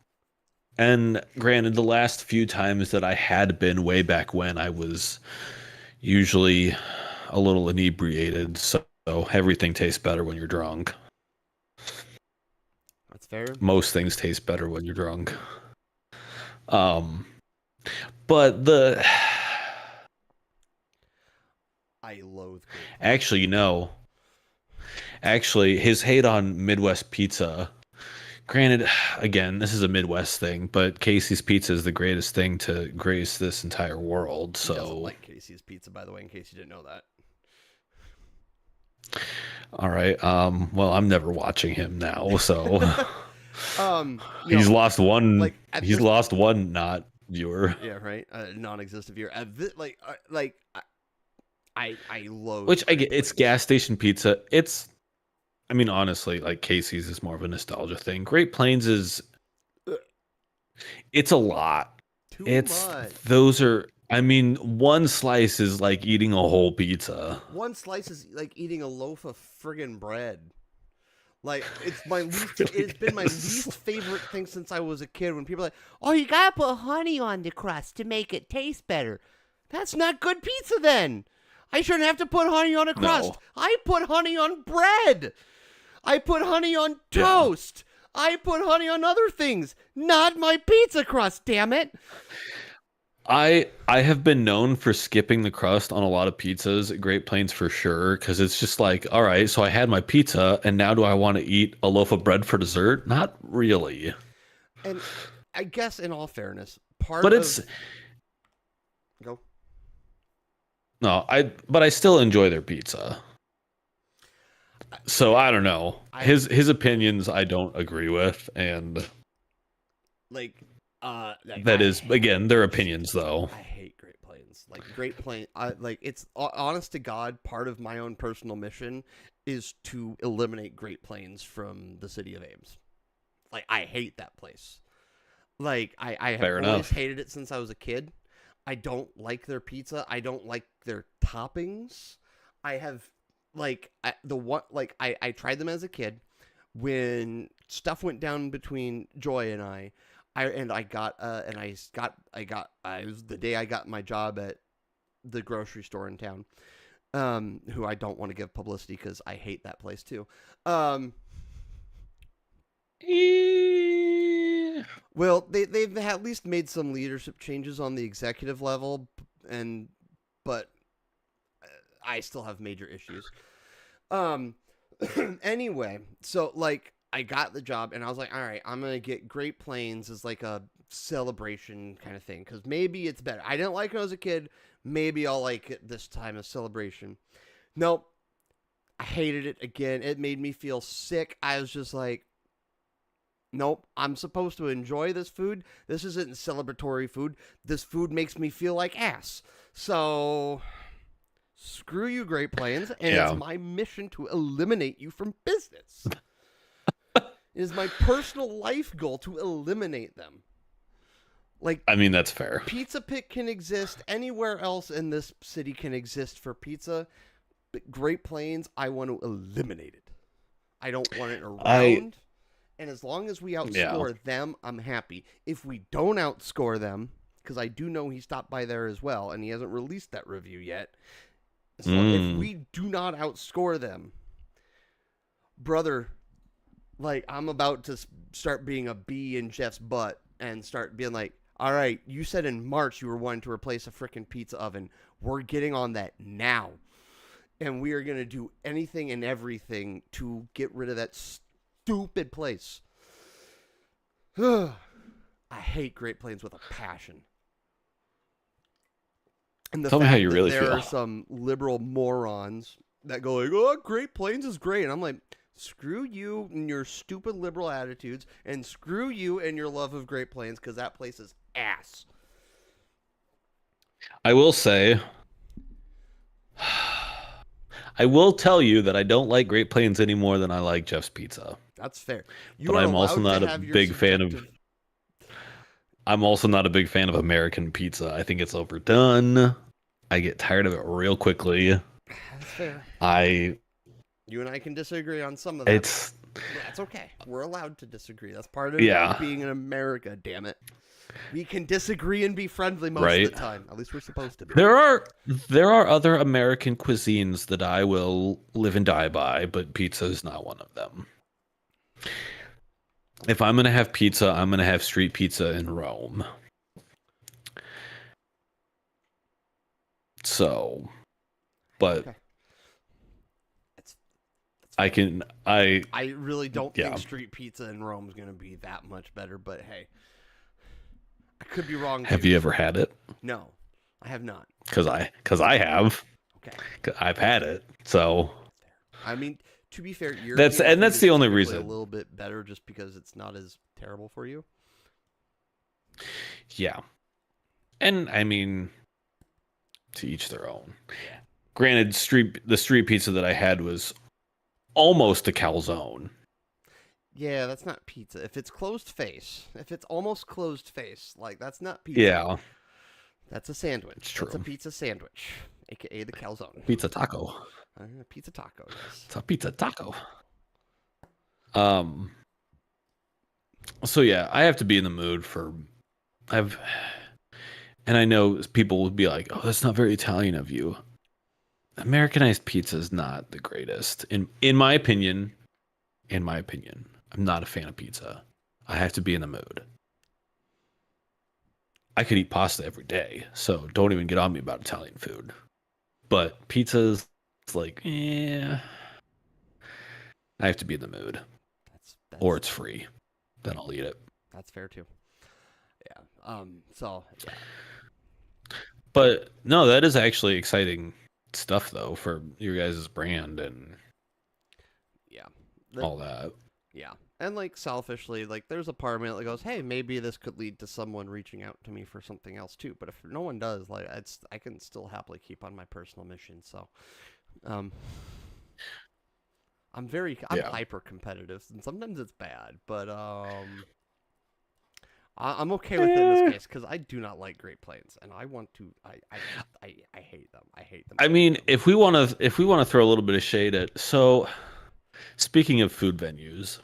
And granted, the last few times that I had been way back when, I was usually a little inebriated, so everything tastes better when you're drunk. That's fair. Most things taste better when you're drunk. But I loathe Great Plains. Actually, his hate on Midwest pizza. Granted, again, this is a Midwest thing, but Casey's Pizza is the greatest thing to grace this entire world. So he doesn't like Casey's Pizza, by the way, in case you didn't know that. All right. Well, I'm never watching him now, so he's lost one. Like, he's lost one not viewer. Yeah, right. Non-existent viewer. I loathe. Which I get. It's gas station pizza. I mean, honestly, like Casey's is more of a nostalgia thing. Great Plains is. It's a lot. Too much. Those are. I mean, one slice is like eating a whole pizza. One slice is like eating a loaf of friggin' bread. Like, it's my least. It's been my least favorite thing since I was a kid. When people are like, "Oh, you gotta put honey on the crust to make it taste better." That's not good pizza. Then I shouldn't have to put honey on a crust. No. I put honey on bread. I put honey on toast. Yeah. I put honey on other things. Not my pizza crust. Damn it. I have been known for skipping the crust on a lot of pizzas at Great Plains for sure, because it's just like, all right, so I had my pizza, and now do I want to eat a loaf of bread for dessert? Not really. And I guess, in all fairness, Go. No, but I still enjoy their pizza. So I don't know. His opinions I don't agree with, and that is again their opinions though. I hate Great Plains. Like Great Plains, it's honest to God. Part of my own personal mission is to eliminate Great Plains from the city of Ames. Like, I hate that place. Like, I have always hated it since I was a kid. I don't like their pizza. I don't like their toppings. I have I tried them as a kid when stuff went down between Joy and I. It was the day I got my job at the grocery store in town, who I don't want to give publicity because I hate that place too. Well, they've at least made some leadership changes on the executive level, and but I still have major issues. Um, anyway, so like I got the job, and I was like, all right, I'm gonna get Great Plains as like a celebration kind of thing because maybe it's better. I didn't like it when I was a kid. Maybe I'll like it this time as celebration. Nope, I hated it again. It made me feel sick. I was just like, nope, I'm supposed to enjoy this food. This isn't celebratory food. This food makes me feel like ass. So screw you, Great Plains, and it's Yeah. my mission to eliminate you from business. It is my personal life goal to eliminate them. Like, I mean, that's fair. Pizza Pit can exist anywhere else in this city can exist for pizza, but Great Plains, I want to eliminate it. I don't want it around. And as long as we outscore them, I'm happy. If we don't outscore them, because I do know he stopped by there as well, and he hasn't released that review yet. So if we do not outscore them, brother, like I'm about to start being a bee in Jeff's butt and start being like, all right, you said in March you were wanting to replace a freaking pizza oven. We're getting on that now. And we are going to do anything and everything to get rid of that stupid place. I hate Great Plains with a passion. And the Tell me fact how you that really there feel. are some liberal morons that go like, oh, Great Plains is great. And I'm like, screw you and your stupid liberal attitudes, and screw you and your love of Great Plains, because that place is ass. I will say, I will tell you that I don't like Great Plains any more than I like Jeff's Pizza. That's fair. You But are I'm also allowed not to a have your big fan of. subjective. I'm also not a big fan of American pizza. I think it's overdone. I get tired of it real quickly. That's fair. I. You and I can disagree on some of that. It's. That's okay. We're allowed to disagree. That's part of Yeah. being in America, damn it. We can disagree and be friendly most Right. of the time. At least we're supposed to be. There are other American cuisines that I will live and die by, but pizza is not one of them. If I'm gonna have pizza, I'm gonna have street pizza in Rome. So, but Okay. I really don't Yeah. think street pizza in Rome is going to be that much better, but hey, I could be wrong. Have too. you ever had it? No, I have not. Because I have. Okay. 'Cause I've had it. So I mean, to be fair, That's European food the is only typically reason. a little bit better just because it's not as terrible for you. Yeah. And I mean, to each their own. Yeah. Granted, the street pizza that I had was almost a calzone. Yeah, that's not pizza. If it's closed face, if it's almost closed face, like that's not pizza. Yeah. That's a sandwich. It's true. That's a pizza sandwich, aka the calzone. Pizza taco. Pizza taco. Yes. It's a pizza taco. So yeah, I have to be in the mood for and I know people would be like, "Oh, that's not very Italian of you." Americanized pizza is not the greatest. In my opinion, I'm not a fan of pizza. I have to be in the mood. I could eat pasta every day, so don't even get on me about Italian food. But pizza's like, I have to be in the mood. That's Or it's free. Then I'll eat it. That's fair too. Yeah. So yeah. But no, that is actually exciting stuff though for your guys' brand and Yeah. all that. Yeah. And like selfishly, like there's a part of me that goes, hey, maybe this could lead to someone reaching out to me for something else too. But if no one does, like I can still happily keep on my personal mission. So I'm Yeah. hyper competitive, and sometimes it's bad, but I'm okay with it in this case because I do not like Great Plains, and I want to. I hate them. I hate them. I mean, if we want to throw a little bit of shade at, so speaking of food venues,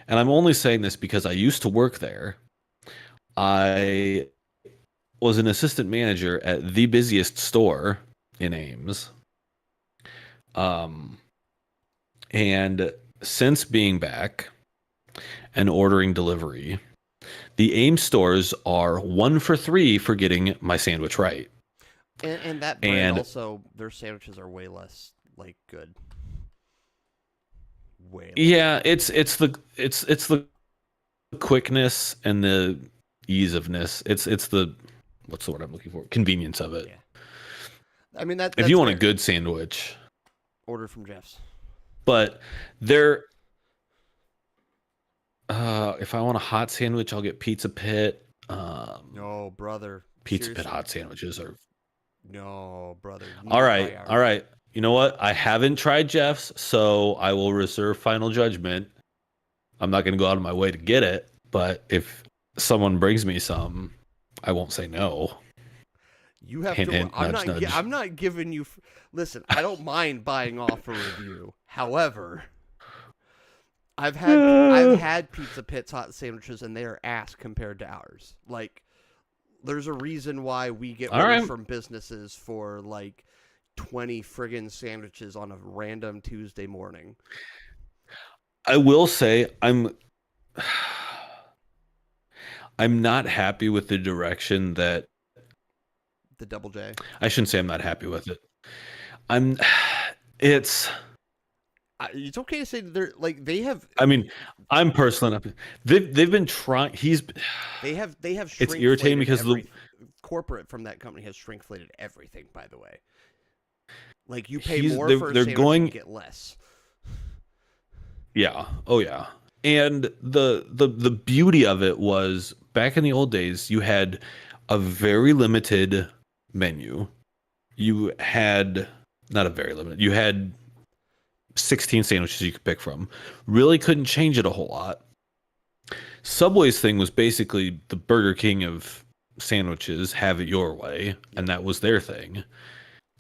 and I'm only saying this because I used to work there. I was an assistant manager at the busiest store in Ames. And since being back and ordering delivery, The AIM stores are 1 for 3 for getting my sandwich right. And that brand And also, their sandwiches are way less like good, way less yeah, good. it's the quickness and the ease ofness. It's the what's the word I'm looking for? Convenience of it. Yeah, I mean If that's you want a fair. good sandwich, Order from Jeff's. but they're if I want a hot sandwich, I'll get Pizza Pit. No, brother. Pizza Pit Seriously. hot sandwiches are No, brother. You need all to try right. All ours. right. You know what? I haven't tried Jeff's, so I will reserve final judgment. I'm not going to go out of my way to get it, but if someone brings me some, I won't say no. You have Hint, to. hint, nudge, nudge. I'm not giving you. Listen, I don't mind buying off a review. However, I've Uh, had Pizza Pit's hot sandwiches, and they are ass compared to ours. Like, there's a reason why we get all orders right. from businesses for like 20 friggin' sandwiches on a random Tuesday morning. I will say I'm not happy with the direction that The Double J. I shouldn't say I'm not happy with it. I'm it's It's okay to say that they're like they have I mean, I'm personally not, they've been trying they have it's irritating shrinkflated because the every corporate from that company has shrinkflated everything. By the way, like you pay he's more for a they're sandwich and going get less. yeah. Oh yeah. And the beauty of it was back in the old days, you had a very limited menu. You had not a very limited. You had 16 sandwiches you could pick from. Really couldn't change it a whole lot. Subway's thing was basically the Burger King of sandwiches, have it your way, and that was their thing.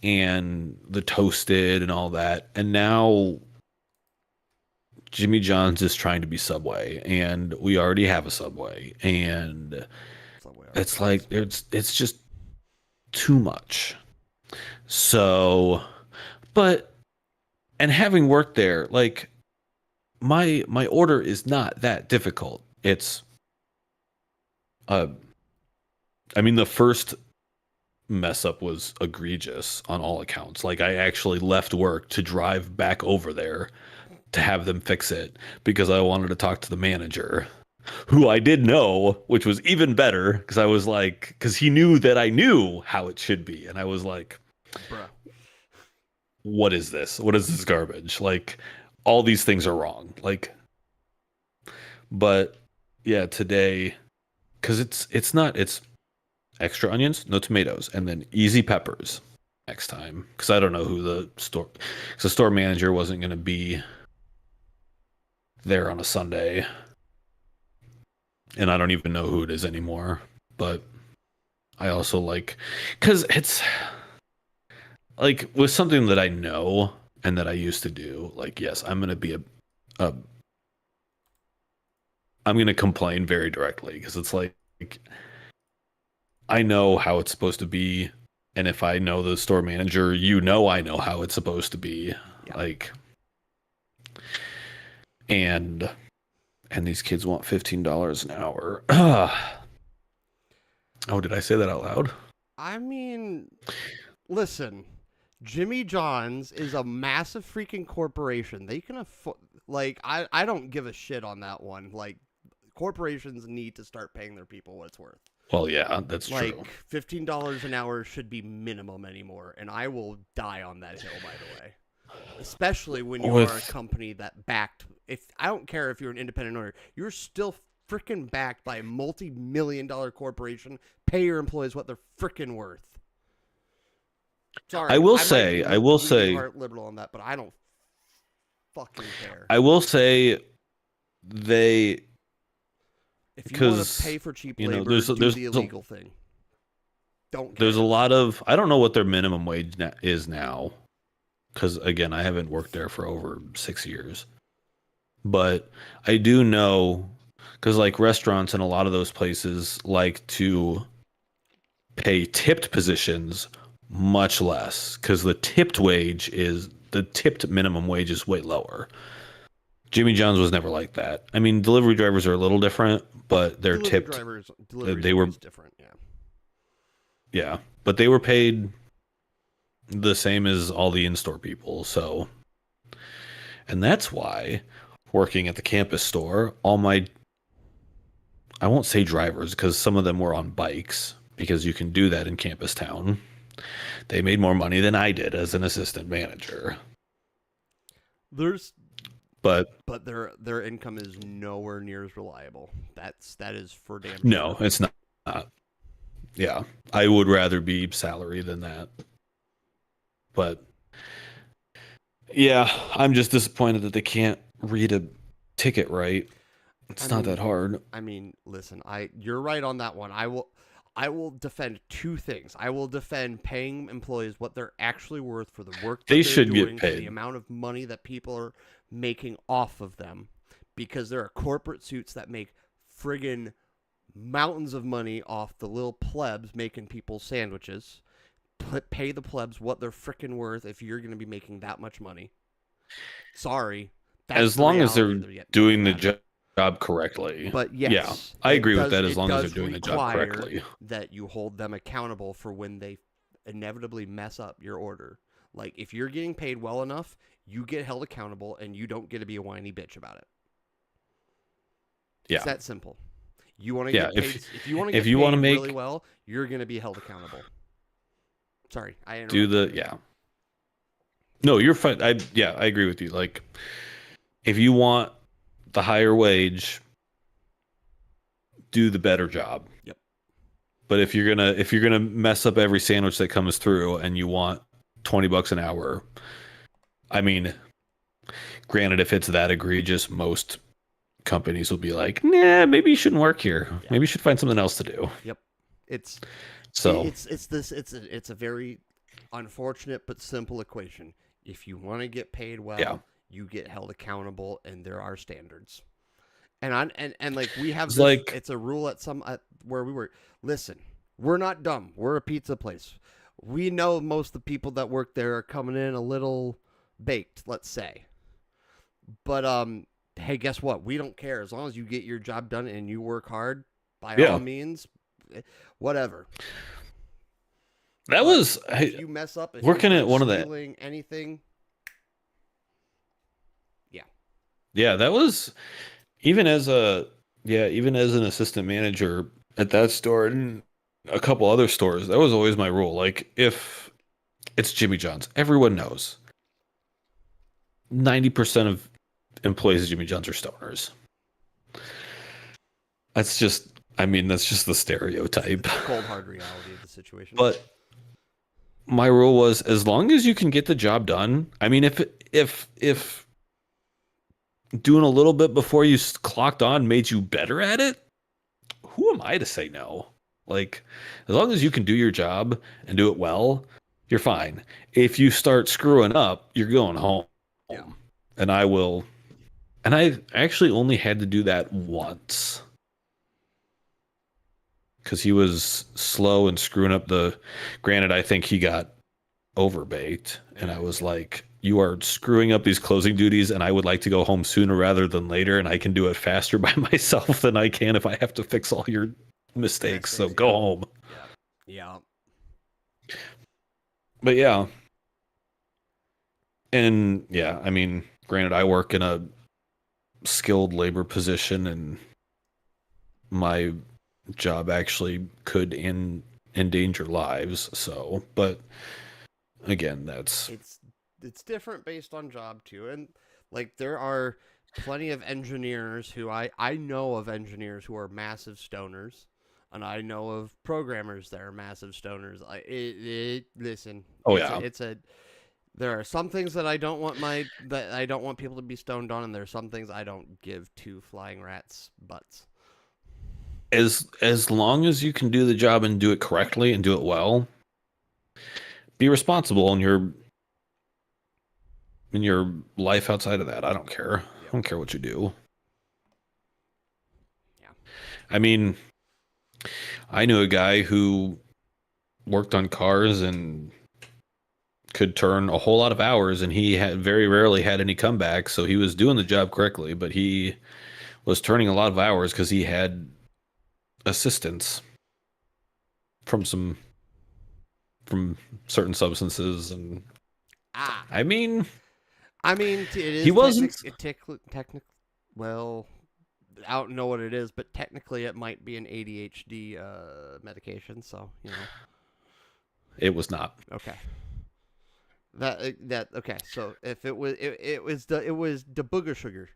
And the toasted and all that. And now Jimmy John's is trying to be Subway, and we already have a Subway, and Subway already it's sucks. like it's just too much. So, but and having worked there, like my order is not that difficult. It's uh I mean the first mess up was egregious on all accounts. Like I actually left work to drive back over there to have them fix it because I wanted to talk to the manager, who I did know, which was even better because I was like, because he knew that I knew how it should be. And I was like, Bruh. what is this? What is this garbage? Like, all these things are wrong. Like, but yeah, today, because it's extra onions, no tomatoes, and then easy peppers next time. Because I don't know who because the store manager wasn't going to be there on a Sunday, and I don't even know who it is anymore. But I also like, because it's like with something that I know and that I used to do. Like, yes, I'm gonna be a I'm gonna complain very directly because it's like I know how it's supposed to be, and if I know the store manager, I know how it's supposed to be. Yeah. Like, and these kids want $15 an hour. Oh, did I say that out loud? I mean, listen, Jimmy John's is a massive freaking corporation. They can afford, like, I don't give a shit on that one. Like, corporations need to start paying their people what it's worth. Well, yeah, that's Like, true. $15 an hour should be minimum anymore, and I will die on that hill, by the way. Especially when you are a company that backed, if I don't care if you're an independent owner, you're still freaking backed by a multi-million-dollar corporation. Pay your employees what they're freaking worth. Sorry, I will might be say, heart liberal on that, but I don't fucking care. I will say they If you want to because pay for cheap you know labor, do the illegal thing. Don't care. there's a lot of I don't know what their minimum wage is now because again I haven't worked there for over 6 years, but I do know because like restaurants and a lot of those places like to pay tipped positions much less because the tipped minimum wage is way lower. Jimmy John's was never like that. I mean, delivery drivers are a little different, but they're tipped. Delivery's They were, always different. Yeah. yeah, but they were paid the same as all the in-store people. So, and that's why working at the campus store, all my, I won't say drivers because some of them were on bikes because you can do that in campus town. They made more money than I did as an assistant manager. There's But but their income is nowhere near as reliable. That is for damn no, sure. it's not. Yeah, I would rather be salary than that. But yeah, I'm just disappointed that they can't read a ticket right. I It's not mean, that hard. listen, you're right on that one. I will defend two things. I will defend paying employees what they're actually worth for the work They that they're should get doing, for the paid. amount of money that people are making off of them, because there are corporate suits that make friggin' mountains of money off the little plebs making people sandwiches. Pay the plebs what they're frickin' worth if you're going to be making that much money. Sorry, that's As the long as reality they're of the doing the matter. job correctly. But Yeah, yes, I agree with that as it long as they're does doing the job require correctly. that you hold them accountable for when they inevitably mess up your order. Like, if you're getting paid well enough, you get held accountable and you don't get to be a whiny bitch about it. It's Yeah. that simple. You want to Yeah, get paid if you want to if get you want paid to really make well, you're going to be held accountable. Sorry, I do interrupted the you. yeah. No, you're fine. I agree with you. Like if you want the higher wage, do the better job. Yep. But if you're gonna mess up every sandwich that comes through and you want $20 an hour, I mean, granted, if it's that egregious, most companies will be like, nah, maybe you shouldn't work here. Yeah. Maybe you should find something else to do. Yep. It's So it's a very unfortunate but simple equation. If you want to get paid yeah, well, you get held accountable, and there are standards. And like, we have it's this. like It's a rule at where we work. Listen, we're not dumb. We're a pizza place. We know most of the people that work there are coming in a little baked, let's say. But hey, guess what? We don't care as long as you get your job done and you work hard. By all yeah, means, whatever. that But was if you mess up, if you working at start one of the stealing anything, yeah, yeah that was even as a even as an assistant manager at that store and a couple other stores, that was always my rule. Like if it's Jimmy John's, everyone knows 90% of employees at Jimmy John's are stoners. That's just, I mean, that's just the stereotype. it's the cold hard reality of the situation. But my rule was as long as you can get the job done. I mean, if doing a little bit before you clocked on made you better at it, who am I to say no? Like, as long as you can do your job and do it well, you're fine. If you start screwing up, you're going home. Yeah. And I will. And I actually only had to do that once because he was slow and screwing up the. Granted, I think he got overbaked, and I was like, "You are screwing up these closing duties, and I would like to go home sooner rather than later, and I can do it faster by myself than I can if I have to fix all your mistakes. So go home." Yeah. But yeah, and yeah, I mean, granted, I work in a skilled labor position, and my job actually could endanger lives. So, but again, that's It's different based on job too, and like, there are plenty of engineers who I know of engineers who are massive stoners, and I know of programmers that are massive stoners. Listen, oh it's yeah, it's a there are some things that I don't want people to be stoned on, and there are some things I don't give two flying rats butts. as long as you can do the job and do it correctly and do it well, be responsible in your life outside of that. I don't care. I don't care what you do. Yeah. I mean, I knew a guy who worked on cars and could turn a whole lot of hours, and he had very rarely had any comebacks. So he was doing the job correctly, but he was turning a lot of hours because he had assistance from from certain substances, and Ah, I mean, I mean, it he is wasn't. technic. Well, I don't know what it is, but technically it might be an ADHD medication. So It was not. okay. That okay. So if it was the booger sugar.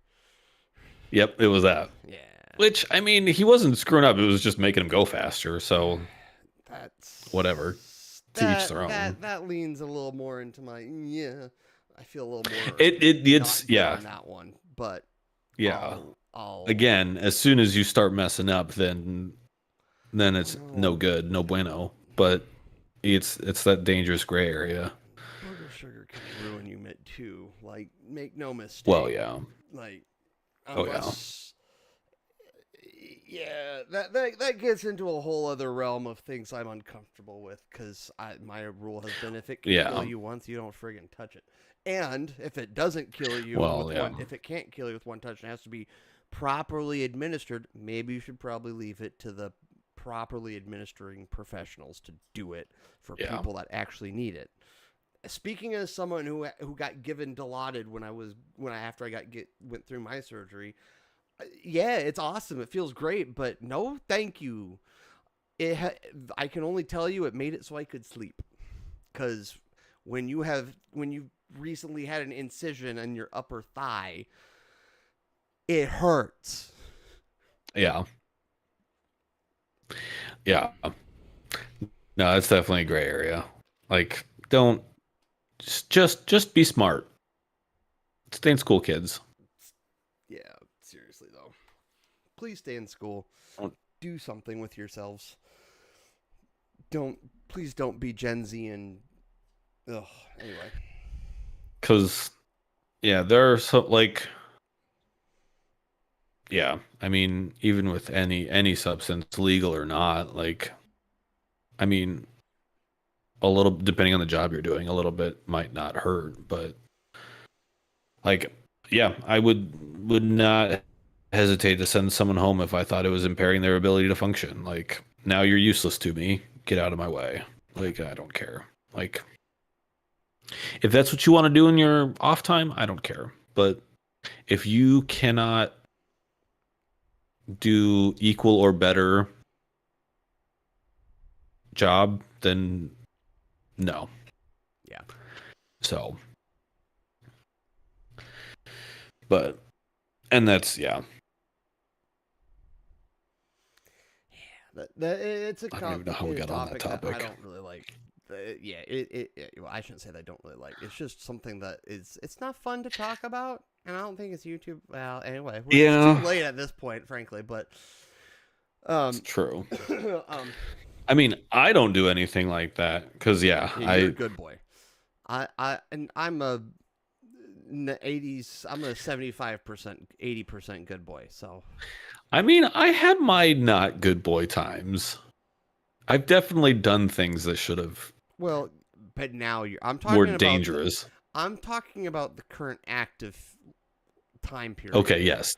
Yep, it was that. Yeah. Which I mean, he wasn't screwing up. It was just making him go faster. So whatever. To each their own. That leans a little more into my yeah. I feel a little more It's not good yeah. on that one, but Yeah. I'll Again, as soon as you start messing up, then it's no no. good, no bueno. But it's that dangerous gray area. Booger sugar can ruin you too. Like, make no mistake. Well, yeah. Like, Oh yeah. unless, yeah, that gets into a whole other realm of things I'm uncomfortable with because my rule has been if it can Yeah. kill you once, you don't friggin' touch it. And if it doesn't kill you Well, with yeah. one, if it can't kill you with one touch and has to be properly administered, maybe you should probably leave it to the properly administering professionals to do it for Yeah. people that actually need it. Speaking as someone who got given Dilaudid after I went through my surgery, yeah, it's awesome. It feels great, but no, thank you. I can only tell you it made it so I could sleep. Because when you recently had an incision in your upper thigh, it hurts. Yeah. Yeah. No, it's definitely a gray area. Like, don't just be smart. Stay in school, kids. Yeah, seriously though. Please stay in school. Don't- Do something with yourselves. Please don't be Gen Z and anyway. Cause yeah, there are some like yeah, I mean, even with any substance, legal or not, like I mean, a little depending on the job you're doing, a little bit might not hurt, but like yeah, I would not hesitate to send someone home if I thought it was impairing their ability to function. Like, now you're useless to me. Get out of my way. Like, I don't care. Like, if that's what you want to do in your off time, I don't care. But if you cannot do equal or better job, then no. Yeah. So, but, and that's, yeah. It's a I don't even know how we got on that topic. I don't really like. Well, I shouldn't say that I don't really like. It's just something that it's not fun to talk about, and I don't think it's YouTube. Well, anyway, it's too late at this point, frankly. But it's true. I mean, I don't do anything like that because you're a good boy. I'm a 80s. I'm a 75%, 80% good boy. So. I mean, I had my not good boy times. I've definitely done things that should have. Well, but now I'm talking more about dangerous. I'm talking about the current active time period. Okay, yes.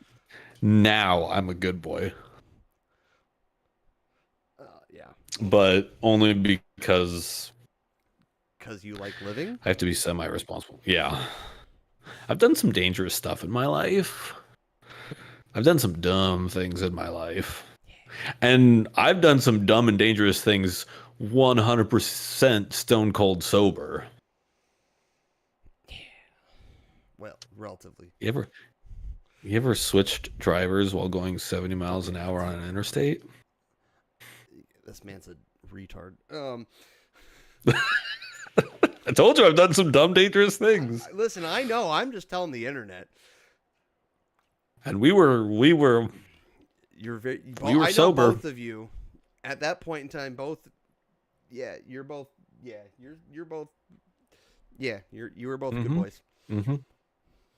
Now I'm a good boy. Yeah. But only because you like living? I have to be semi-responsible. Yeah. I've done some dangerous stuff in my life. I've done some dumb things in my life. And I've done some dumb and dangerous things 100% stone cold sober. Yeah. Well, relatively. You ever switched drivers while going 70 miles an hour on an interstate? This man's a retard. I told you I've done some dumb, dangerous things. Listen, I know. I'm just telling the internet. And we were You're very. We were I know sober. both of you. At that point in time, both. Yeah, you're both. Yeah, you're both. Yeah, you were both good boys. Mm-hmm.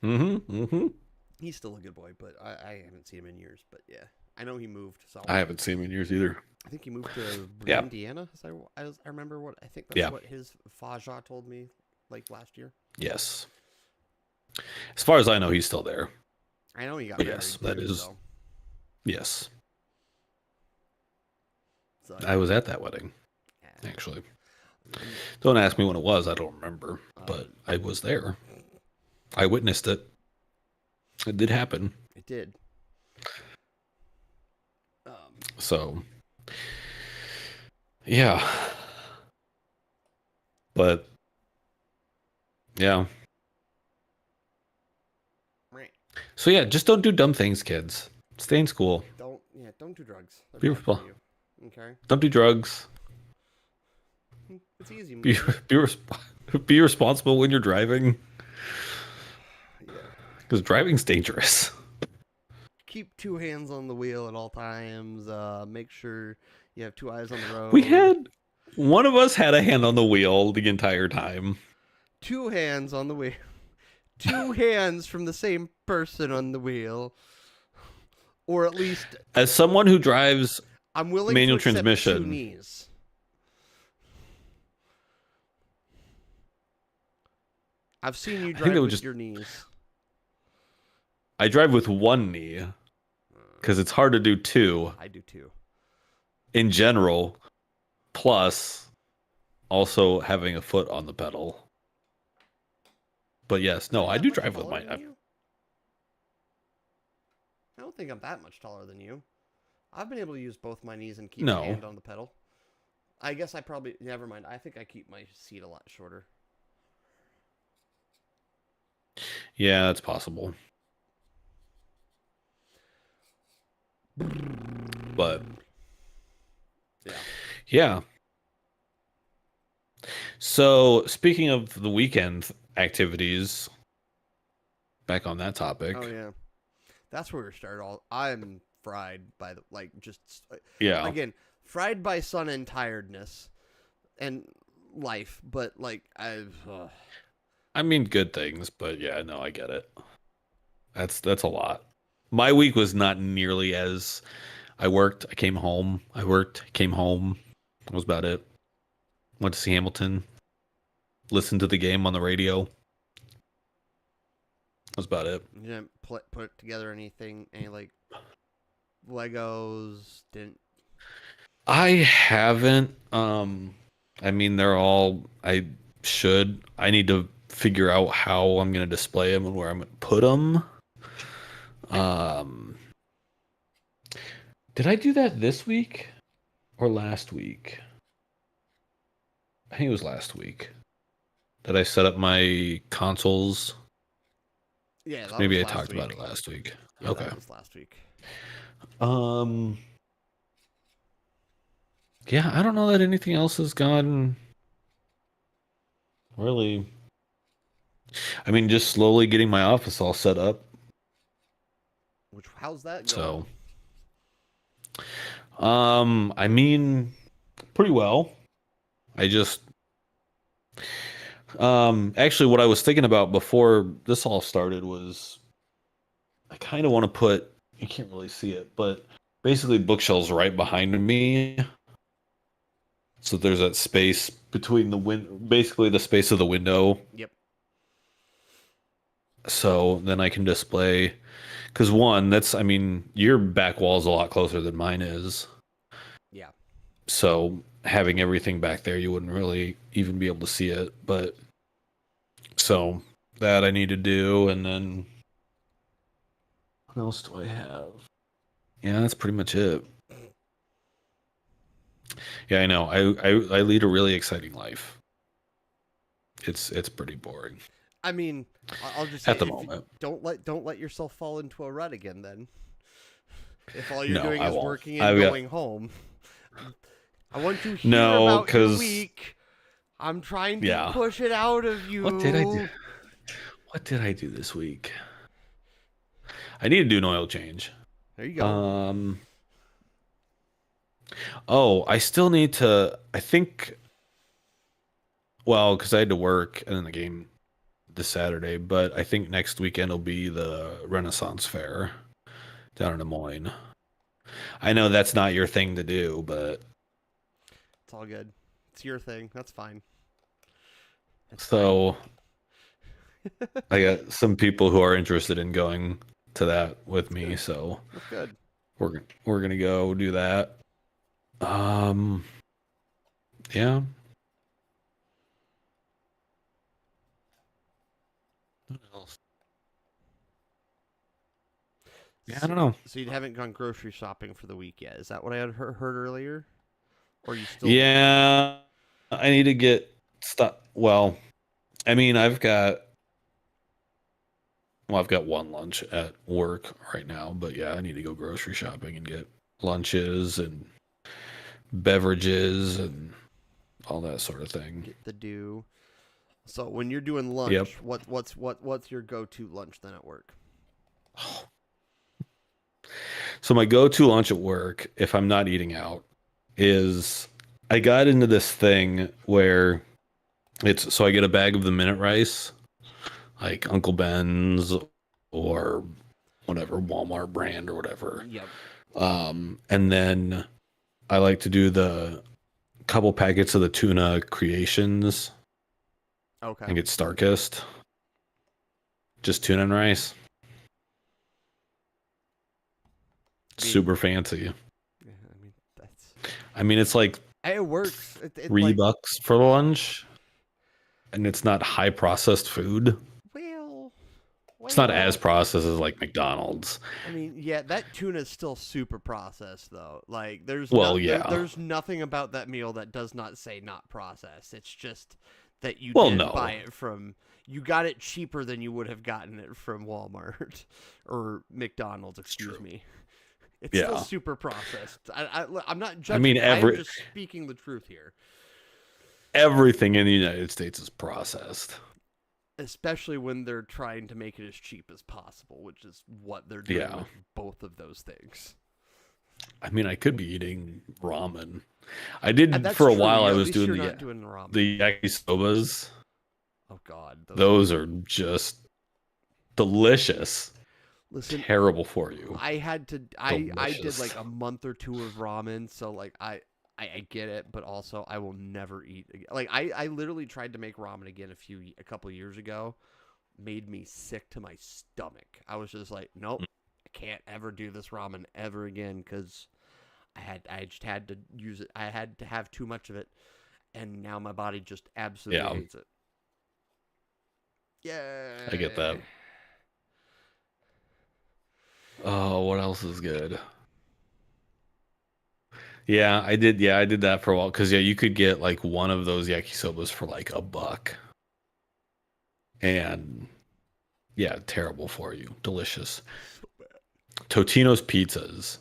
Mm-hmm. Mm-hmm. He's still a good boy, but I haven't seen him in years. But yeah, I know he moved. So I haven't seen him in years either. I think he moved to Yeah. Indiana. As I remember what I think that's Yeah. what his Faja told me like last year? Yes. As far as I know, he's still there. I know he got But married yes, too, that is. so Yes. I yeah. was at that wedding, Yeah. actually. Um, Don't ask me when it was. I don't remember. uh, But I was there. I witnessed it. It did happen. it did. Um, So, yeah. But, yeah. right. So, yeah, just don't do dumb things, kids. Stay in school. Don't do drugs. They're Be, bad for resp- you. Okay. don't do drugs. It's easy Be, money. be responsible when you're driving. Yeah. Because driving's dangerous. Keep two hands on the wheel at all times. Make sure you have two eyes on the We road. had. One of us had a hand on the wheel the entire time. Two hands on the wheel. Two hands from the same person on the wheel. Or at least As someone who drives I'm willing to manual accept two transmission, knees. I've seen you I think drive that would with just. your knees. I drive with one knee because it's hard to do two I do too. in general, plus also having a foot on the pedal. But yes, Am no, I I that do much drive with taller my. than you? I don't think I'm that much taller than you. I've been able to use both my knees and keep a No. hand on the pedal. I guess I probably never mind. I think I keep my seat a lot shorter. Yeah, that's possible. But Yeah. yeah. So speaking of the weekend activities, back on that topic. Oh yeah. That's where we started. All I'm fried by the just Yeah. again fried by sun and tiredness and life, but I mean good things, but yeah, no, I get it. That's a lot. My week was not nearly as I worked, I came home, I worked, came home. That was about it. Went to see Hamilton, listened to the game on the radio. That was about it. you didn't put together anything, any Legos. Didn't. I haven't I mean they're all I should. I need to figure out how I'm going to display them and where I'm going to put them. Um Did I do that this week or last week? I think it was last week. Did I set up my consoles? Yeah, that Maybe was I last talked week. about it last week. Yeah, Okay. that was last week. Um yeah, I don't know that anything else has gone really. I mean, just slowly getting my office all set up. How's that going? So, I mean, pretty well. I just, actually, what I was thinking about before this all started was I kind of want to put, you can't really see it, but basically bookshelves right behind me. So there's that space between basically the space of the window. Yep. So then I can display, because one, I mean, your back wall is a lot closer than mine is. Yeah. So having everything back there, you wouldn't really even be able to see it. But so that I need to do, and then what else do I have? Yeah, that's pretty much it. Yeah, I know. I lead a really exciting life. It's pretty boring I mean, I'll just say at the moment. don't let yourself fall into a rut again. Then, if all you're No, doing I is won't. working and going home, I want to hear about your week. I'm trying to push it out of you. What did I do? What did I do this week? I need to do an oil change. There you go. Oh, I still need to. I think. Well, because I had to work and then the game this Saturday, but I think next weekend will be the Renaissance Fair down in Des Moines. I know that's not your thing to do, but It's all good. It's your thing. That's fine. It's fine. So I got some people who are interested in going to that with That's me, good. so That's good. we're gonna go do that. Um, yeah. What else? Yeah, I So, don't know. so you haven't gone grocery shopping for the week yet? Is that what I had heard earlier? Or are you still looking? Yeah, I need to get stuff. Well, I mean, I've got one lunch at work right now, but yeah, I need to go grocery shopping and get lunches and beverages and all that sort of thing. Get the do. So when you're doing Yep. lunch, what's your go-to lunch then at work? So my go-to lunch at work, if I'm not eating out, is I got into this thing where it's so I get a bag of the minute rice, like Uncle Ben's or whatever Walmart brand or whatever. Yep. And then I like to do the couple packets of the tuna creations. I Okay. think it's Starkist. Just tuna and rice. I mean, Super fancy. yeah, I mean that's I mean, it's like it works. It three like bucks for lunch, and it's not high processed food. well, It's not as well. processed as like McDonald's. I mean, yeah, that tuna is still super processed though. Like Well, yeah. there's nothing about that meal that does not say not processed. It's just that you Well, didn't buy no. it from you got it cheaper than you would have gotten it from Walmart or McDonald's, It's excuse true. me. It's still Yeah. super processed. I'm not I mean, judging. I am just speaking the truth here. everything in the United States is processed. Especially when they're trying to make it as cheap as possible, which is what they're doing Yeah. with both of those things. I mean, I could be eating ramen. I And did that's for a true. while. I At was least doing you're not doing ramen. the yakisobas. Oh God, those are. Those are just delicious. Listen, Terrible for you. I had to. I did like Delicious. a month or two of ramen, so like I get it, but also I will never eat again. Like I literally tried to make ramen again a couple years ago. Made me sick to my stomach. I was just like, nope, I can't ever do this ramen ever again because I just had to use it. I had to have too much of it, and now my body just absolutely Yeah, hates it. I get that. Yay. Oh, what else is good? Yeah, I did. Yeah, I did that for a while because yeah, you could get like one of those yakisobas for like $1, and yeah, terrible for you. Delicious. So bad. Totino's pizzas.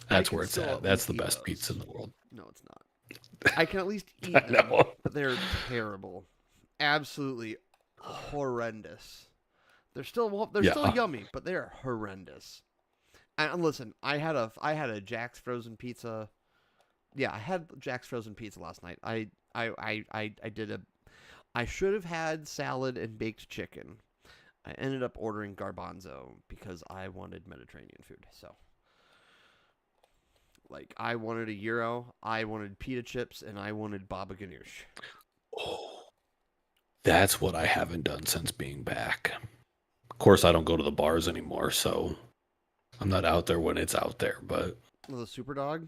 I That's can where it's still at. at That's least the eat best pizza those. in the world. No, it's not. I can at least I eat them, know. but they're terrible. Absolutely horrendous. They're still Yeah. yummy, but they are horrendous. And listen, I had a Jack's frozen pizza. Yeah, I had Jack's frozen pizza last night. I did a I should have had salad and baked chicken. I ended up ordering garbanzo because I wanted Mediterranean food. So, like, I wanted a gyro, I wanted pita chips, and I wanted baba ganoush. Oh, that's what I haven't done since being back. Of course, I don't go to the bars anymore, so I'm not out there when it's out there. But The super dog.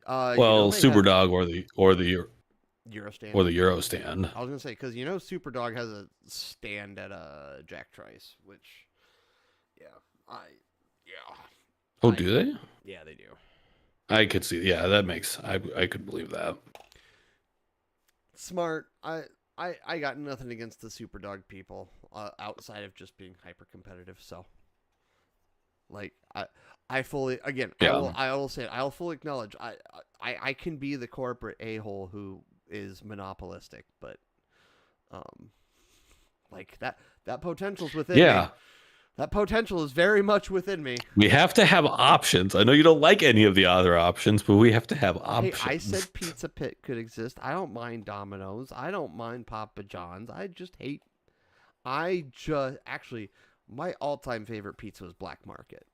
well, They have Superdog or Eurostand. the Euro stand. I was gonna say because Superdog has a stand at Jack Trice, which yeah, I yeah Oh, I do they? yeah they do. I could see. Yeah, that makes. I could believe that. Smart. I got nothing against the Superdog people outside of just being hyper competitive. So like I fully again Yeah. I will say it, I'll fully acknowledge I can be the corporate a hole who is monopolistic, but um like that potential's within me. Yeah. That potential is very much within me. We have to have options. I know you don't like any of the other options, but we have to have Hey, I options. said Pizza Pit could exist. I don't mind Domino's. I don't mind Papa John's. I just actually my all-time favorite pizza was Black Market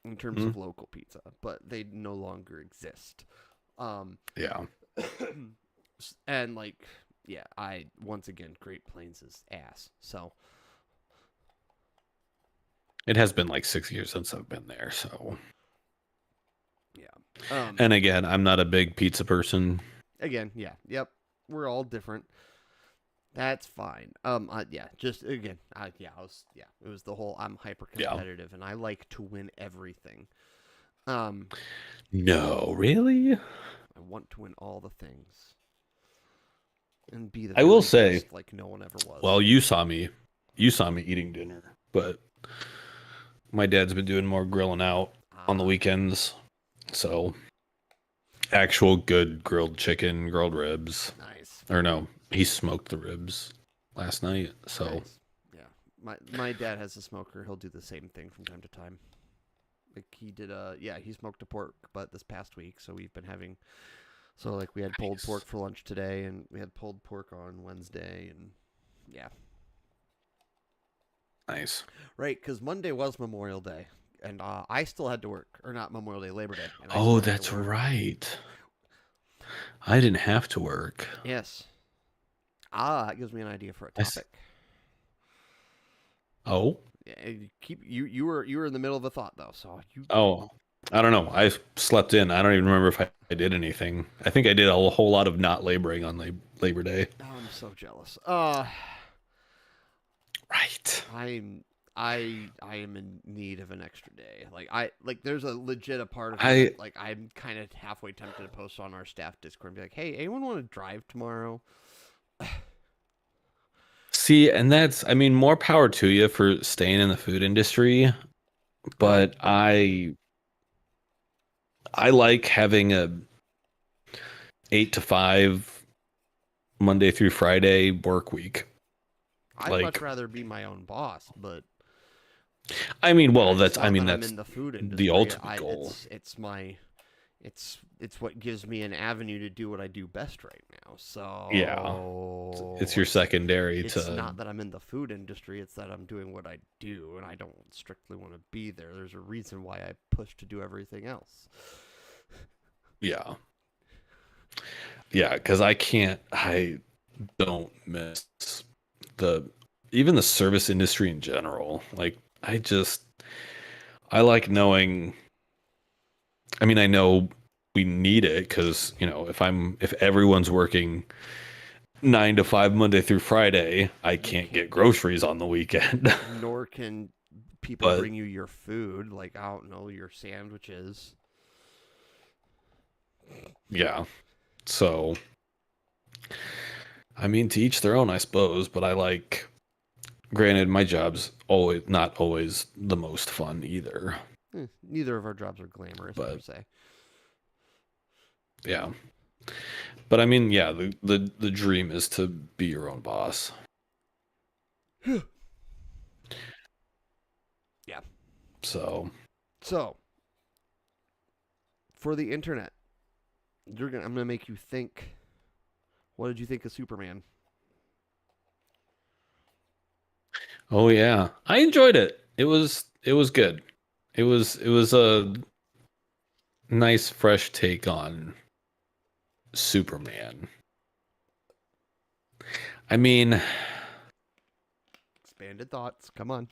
in terms Mhm. of local pizza, but they no longer exist. Um Yeah. And like, yeah, I once again, Great Plains is ass. So It has been like 6 years since I've been there, so. yeah. And again, I'm not a big pizza person. Again, yeah, yep. We're all different. That's fine. Yeah, just again, yeah. It was the whole I'm hyper Yeah. competitive and I like to win everything. Um, No, really? I want to win all the things and be the I will very say, best, like no one ever well, was. you saw me eating dinner, but my dad's been doing more grilling out on the Ah, weekends. So, actual good grilled chicken, grilled ribs. nice, Or no, he smoked the ribs last night. So, nice. Yeah, my dad has a smoker. He'll do the same thing from time to time. Like he did he smoked a pork butt this past week, so we've been having so like we had pulled nice. pork for lunch today and we had pulled pork on Wednesday and yeah. Nice. Right, cuz Monday was Memorial Day and I still had to work or not Memorial Day, Labor Day, and I Oh, still had to that's work. right. I didn't have to work. Yes. That gives me an idea for a I s- topic. oh, Yeah, you were in the middle of a thought though, so you oh, I don't know. I slept in. I don't even remember if I did anything. I think I did a whole lot of not laboring on Labor Day. I'm so jealous. Right. I am in need of an extra day. Like there's a legit a part of me I that like I'm kind of halfway tempted to post on our staff Discord and be like, "Hey, anyone want to drive tomorrow?" see, and I mean, more power to you for staying in the food industry, Right. but I like having a 8 to 5 Monday through Friday work week. I'd much Like, rather be my own boss, but I mean, well, it's I not mean, that I'm that's in the food the industry. ultimate goal. It's what gives me an avenue to do what I do best right now. Yeah, So it's your secondary it's to, not that I'm in the food industry, it's that I'm doing what I do and I don't strictly want to be there. There's a reason why I push to do everything else. yeah, yeah, because I don't miss the even the service industry in general. Like, I like knowing. I mean, I know we need it because if everyone's working 9 to 5 Monday through Friday, I You can't get can't get groceries on the weekend. nor can people But bring you your food, like I don't know, your sandwiches. yeah, so I mean, to each their own, I suppose. But granted, my job's always not always the most fun either. Neither of our jobs are glamorous per But se. yeah, but I mean, yeah, the dream is to be your own boss. Yeah. So, So, for the internet, I'm gonna make you think. What did you think of Superman? oh yeah, I enjoyed it. It was good. It was a nice fresh take on Superman. I mean, Expanded thoughts. Come on.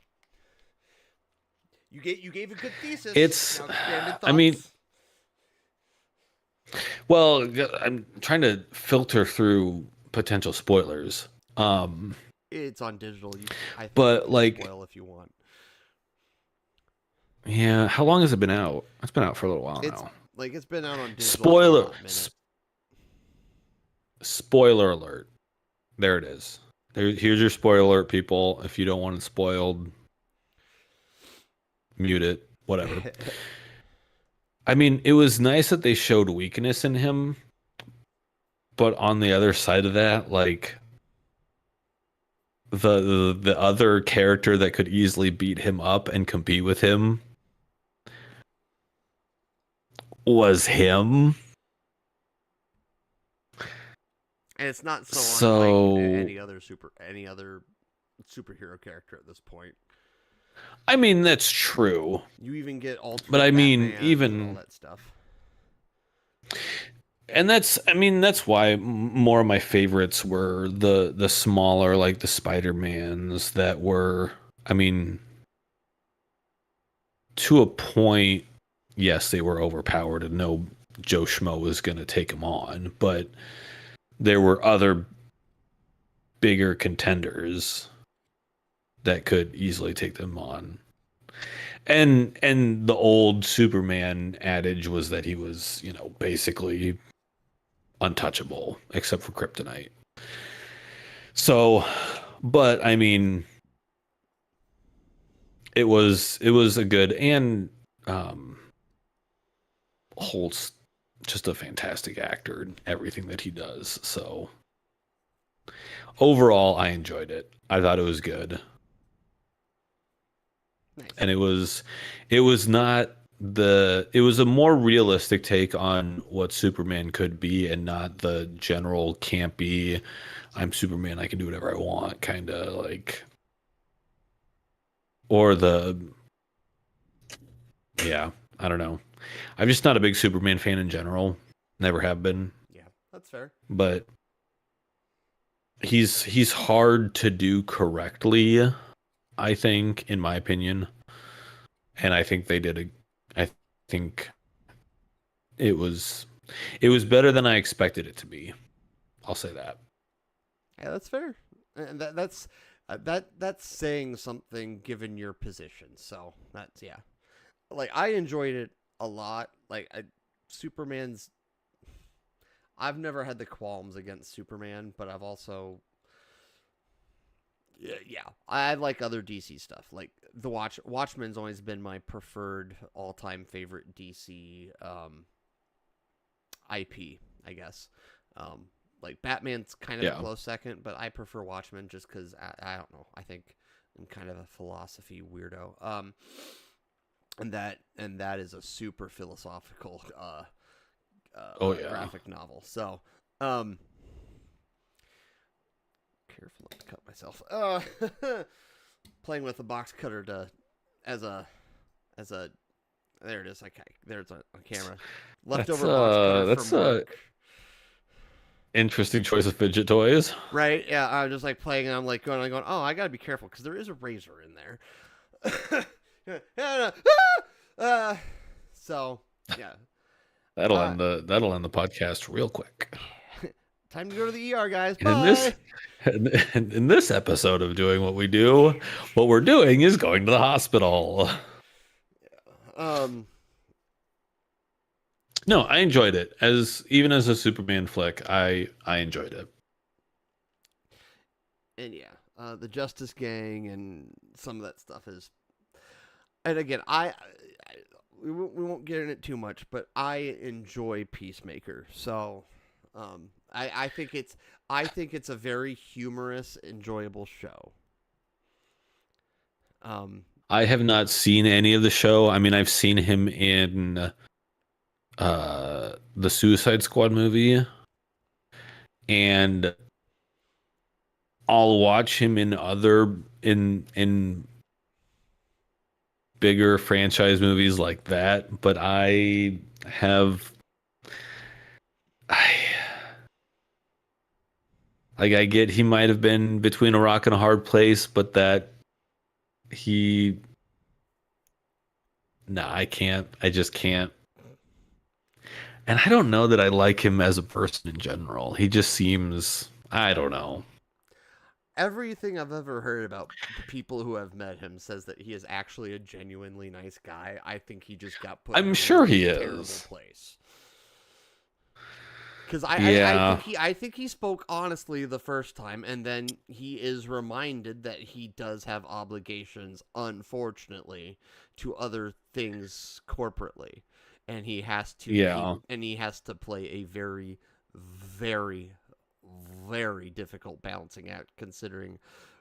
You gave a good thesis. it's Now expanded I mean, thoughts. well, I'm trying to filter through potential spoilers. Um, It's on digital. I think you but can like, spoil if you want. yeah, how long has it been out? It's been out for a little while It's now. it's been out on digital for a Spoiler hot minute. s- spoiler alert. There it is. Here's your spoiler alert, people. If you don't want it spoiled, mute it, whatever. I mean, it was nice that they showed weakness in him, but on the other side of that, like the other character that could easily beat him up and compete with him was him. And it's not so unlike So, any other superhero character at this point. I mean, that's true. You even get But alternate I mean, Batman and all even that stuff. And that's why more of my favorites were the smaller, like the Spider-Mans that were, I mean, to a point, yes, they were overpowered and no Joe Schmo was going to take them on, but there were other bigger contenders that could easily take them on. And the old Superman adage was that he was, basically untouchable except for kryptonite. So, but I mean, it was a good, and um Holt's just a fantastic actor in everything that he does. So overall, I enjoyed it. I thought it was good, Nice. and it was not it was a more realistic take on what Superman could be, and not the general campy I'm Superman, I can do whatever I want kind of like, or the, yeah, I don't know. I'm just not a big Superman fan in general. Never have been, Yeah, that's fair. but he's hard to do correctly, I think, in my opinion. And I think they did I think it was it was better than I expected it to be. I'll say that. Yeah, that's fair. And that's saying something given your position. So that's yeah. Like I enjoyed it a lot. Superman's. I've never had the qualms against Superman, but I've also yeah, I like other DC stuff. Like the Watchmen's always been my preferred all time favorite DC IP, I guess. Like Batman's kind of a Yeah. close second, but I prefer Watchmen just because I don't know. I think I'm kind of a philosophy weirdo. And that is a super philosophical Oh yeah. graphic novel. So um, careful not to cut myself. Playing with a box cutter as a there it is. Okay, there's a camera. That's Leftover box cutter that's from a work. interesting choice of fidget toys. Right? Yeah, I'm just like playing, and I'm like going. Oh, I gotta be careful because there is a razor in there. Yeah, so yeah. Uh, That'll end the podcast real quick. time to go to the ER, guys. And in this Bye. in this episode of doing what we do, what we're doing is going to the hospital. Um, No, I enjoyed it. Even as a Superman flick, I enjoyed it. and yeah, the Justice Gang and some of that stuff is. And again, we won't get in it too much, but I enjoy Peacemaker. So, I think it's a very humorous, enjoyable show. Um, I have not seen any of the show. I mean, I've seen him in the Suicide Squad movie, and I'll watch him in other in bigger franchise movies like that, but have I I get he might have been between a rock and a hard place, but that he no, I can't. I just can't. And I don't know that I like him as a person in general. He just seems, I don't know. everything I've ever heard about people who have met him says that he is actually a genuinely nice guy. I think he just got put in I'm a sure he really terrible is. place. Because I Yeah. think he spoke honestly the first time, and then he is reminded that he does have obligations, unfortunately, to other things corporately, and Yeah. he has to play a very, very, very difficult balancing act, considering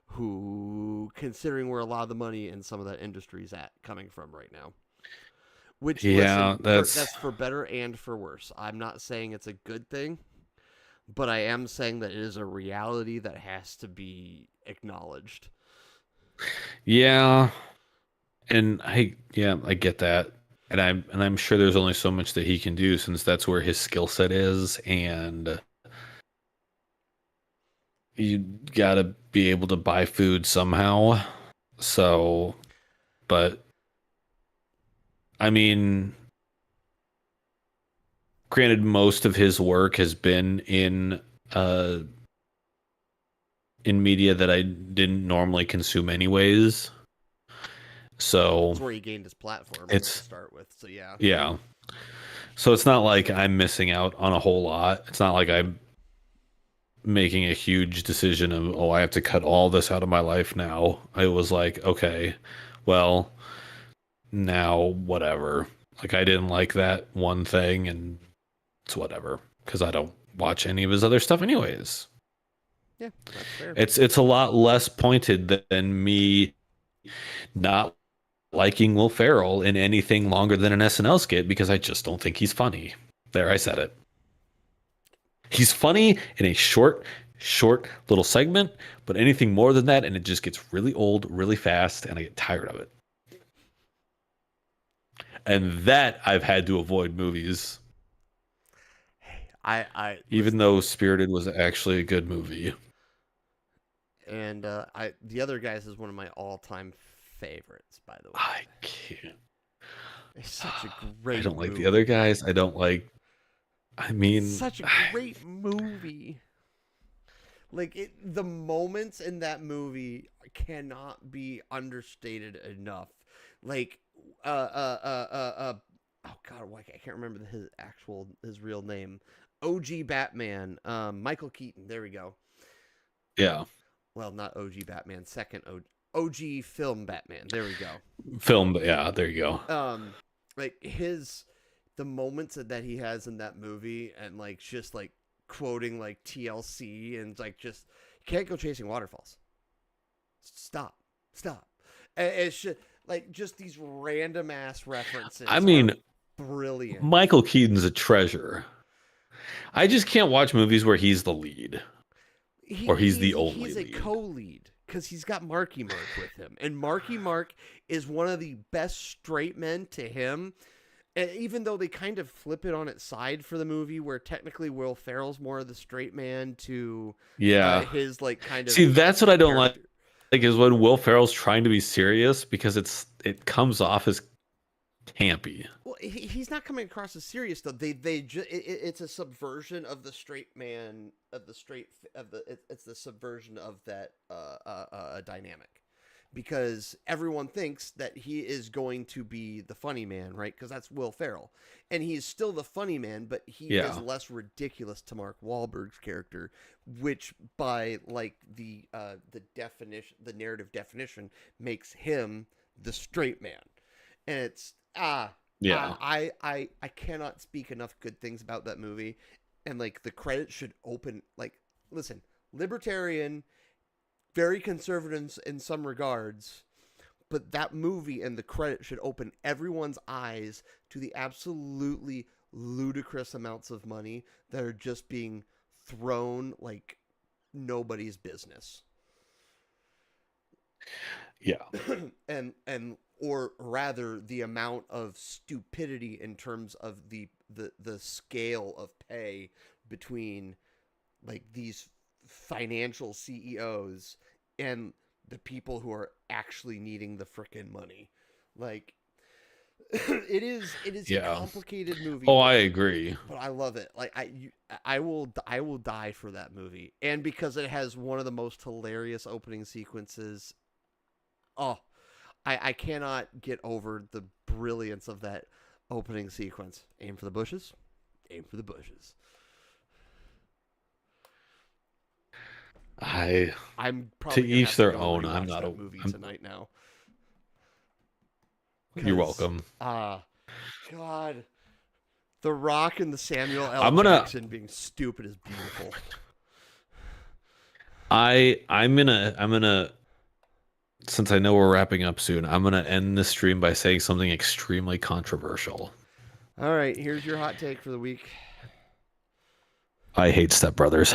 where a lot of the money in some of that industry is at coming from right now. Which, Yeah, listen, that's that's for better and for worse. I'm not saying it's a good thing, but I am saying that it is a reality that has to be acknowledged. yeah. And I get that. I'm sure there's only so much that he can do since that's where his skill set is, and you gotta be able to buy food somehow. So, but I mean, granted, most of his work has been uh in media that I didn't normally consume anyways. So That's where he gained his platform to it's start with. So yeah. yeah. So it's not like I'm missing out on a whole lot. It's not like I'm making a huge decision of, oh, I have to cut all this out of my life now. I was like, okay, well, now whatever. Like I didn't like that one thing and it's whatever because I don't watch any of his other stuff anyways. Yeah, that's fair. It's a lot less pointed than me not liking Will Ferrell in anything longer than an SNL skit because I just don't think he's funny. There, I said it. He's funny in a short little segment, but anything more than that, and it just gets really old really fast, and I get tired of it. And that I've had to avoid movies, I even listen, though Spirited was actually a good movie. and the other guys is one of my all-time favorites, by the way. I can't. It's such a I great don't like movie. the other guys. I don't like. I mean, Such a great movie. Like the moments in that movie cannot be understated enough. Like, oh god, why I can't remember his real name. OG Batman, Michael Keaton. There we go. yeah, Well, not OG Batman, second OG film Batman. There we go. film. Yeah, there you go. Like the moments that he has in that movie, and like just like quoting like TLC, and like just you can't go chasing waterfalls. Stop. And it's just like just these random ass references. I mean, brilliant. Michael Keaton's a treasure. I just can't watch movies where he's the lead or he's the only He's a lead. co-lead because he's got Marky Mark with him, and Marky Mark is one of the best straight men to him. And even though they kind of flip it on its side for the movie, where technically Will Ferrell's more of the straight man to Yeah. his like kind of See, that's what I don't character. like is when Will Ferrell's trying to be serious because it comes off as campy. Well, he's not coming across as serious though. It's a subversion of the straight man of the straight of the it's the subversion of that dynamic, because everyone thinks that he is going to be the funny man, right? Because that's Will Ferrell, and he's still the funny man, but he is Yeah. less ridiculous to Mark Wahlberg's character, which by like the definition, the narrative definition, makes him the straight man, and it's Yeah. I cannot speak enough good things about that movie, and like the credits should open like listen, libertarian, very conservative in some regards, but that movie and the credit should open everyone's eyes to the absolutely ludicrous amounts of money that are just being thrown like nobody's business. Yeah. and or rather the amount of stupidity in terms of the scale of pay between like these financial CEOs and the people who are actually needing the frickin' money. Like it is a Yeah. complicated movie. Oh, I agree. But I love it. Like I will die for that movie, and because it has one of the most hilarious opening sequences. Oh, I cannot get over the brilliance of that opening sequence. Aim for the bushes. Aim for the bushes. I'm probably to gonna each have their to go own. rewatch I'm not that a. movie I'm, tonight now. you're welcome. God, The Rock and the Samuel L. I'm gonna. Jackson being stupid is beautiful. I'm gonna. Since I know we're wrapping up soon, I'm gonna end this stream by saying something extremely controversial. All right, here's your hot take for the week. I hate Step Brothers.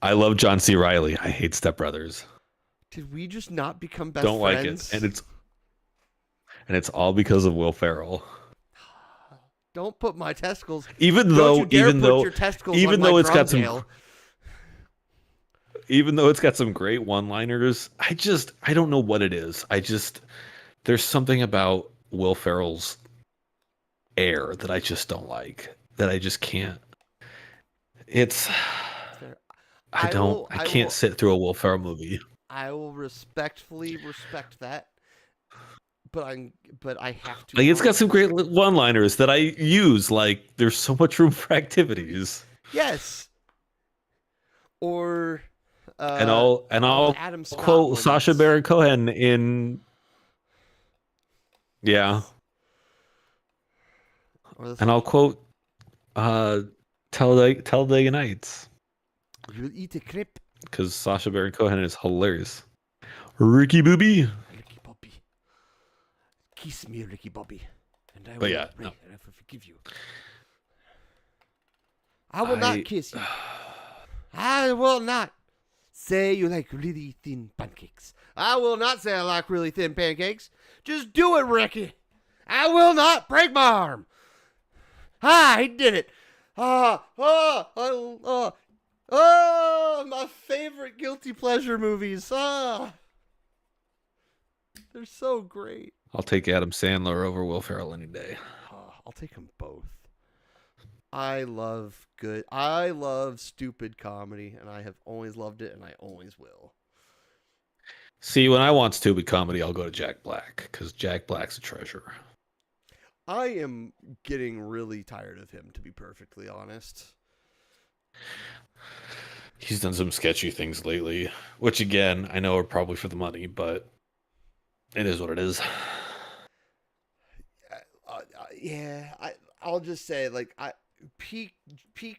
I love John C. Reilly. I hate Step Brothers. Did we just not become best Don't friends? like it, and and it's all because of Will Ferrell. Don't put my testicles. Even Don't you though, dare even put though, your testicles on even my though it's drum got some, tail. even though it's got some great one-liners, I don't know what it is. There's something about Will Ferrell's air that I just don't like. That I just can't. It's Fair. I can't sit through a Will Ferrell movie. I will respectfully respect that, but I have to Like it's got warn some you. great one-liners that I use. Like there's so much room for activities. Yes. Or And all the I'll Adam Scott quote Sacha moments. Baron Cohen in yeah, Yes. Or the and I'll Sasha. quote uh Talladega Nights You'll eat a crepe, because Sacha Baron Cohen is hilarious. Ricky Booby. Ricky Bobby. Kiss me, Ricky Bobby, and I But will yeah, pray no. and I will forgive you. I will not kiss you. I will not say you like really thin pancakes. I will not say I like really thin pancakes. Just do it, Ricky. I will not break my arm. Ah, he did it. My favorite guilty pleasure movies. They're so great. I'll take Adam Sandler over Will Ferrell any day. I'll take them both. I love stupid comedy, and I have always loved it, and I always will. See, when I want stupid comedy, I'll go to Jack Black because Jack Black's a treasure. I am getting really tired of him, to be perfectly honest. He's done some sketchy things lately, which again, I know are probably for the money, but it is what it is. I'll just say, like, peak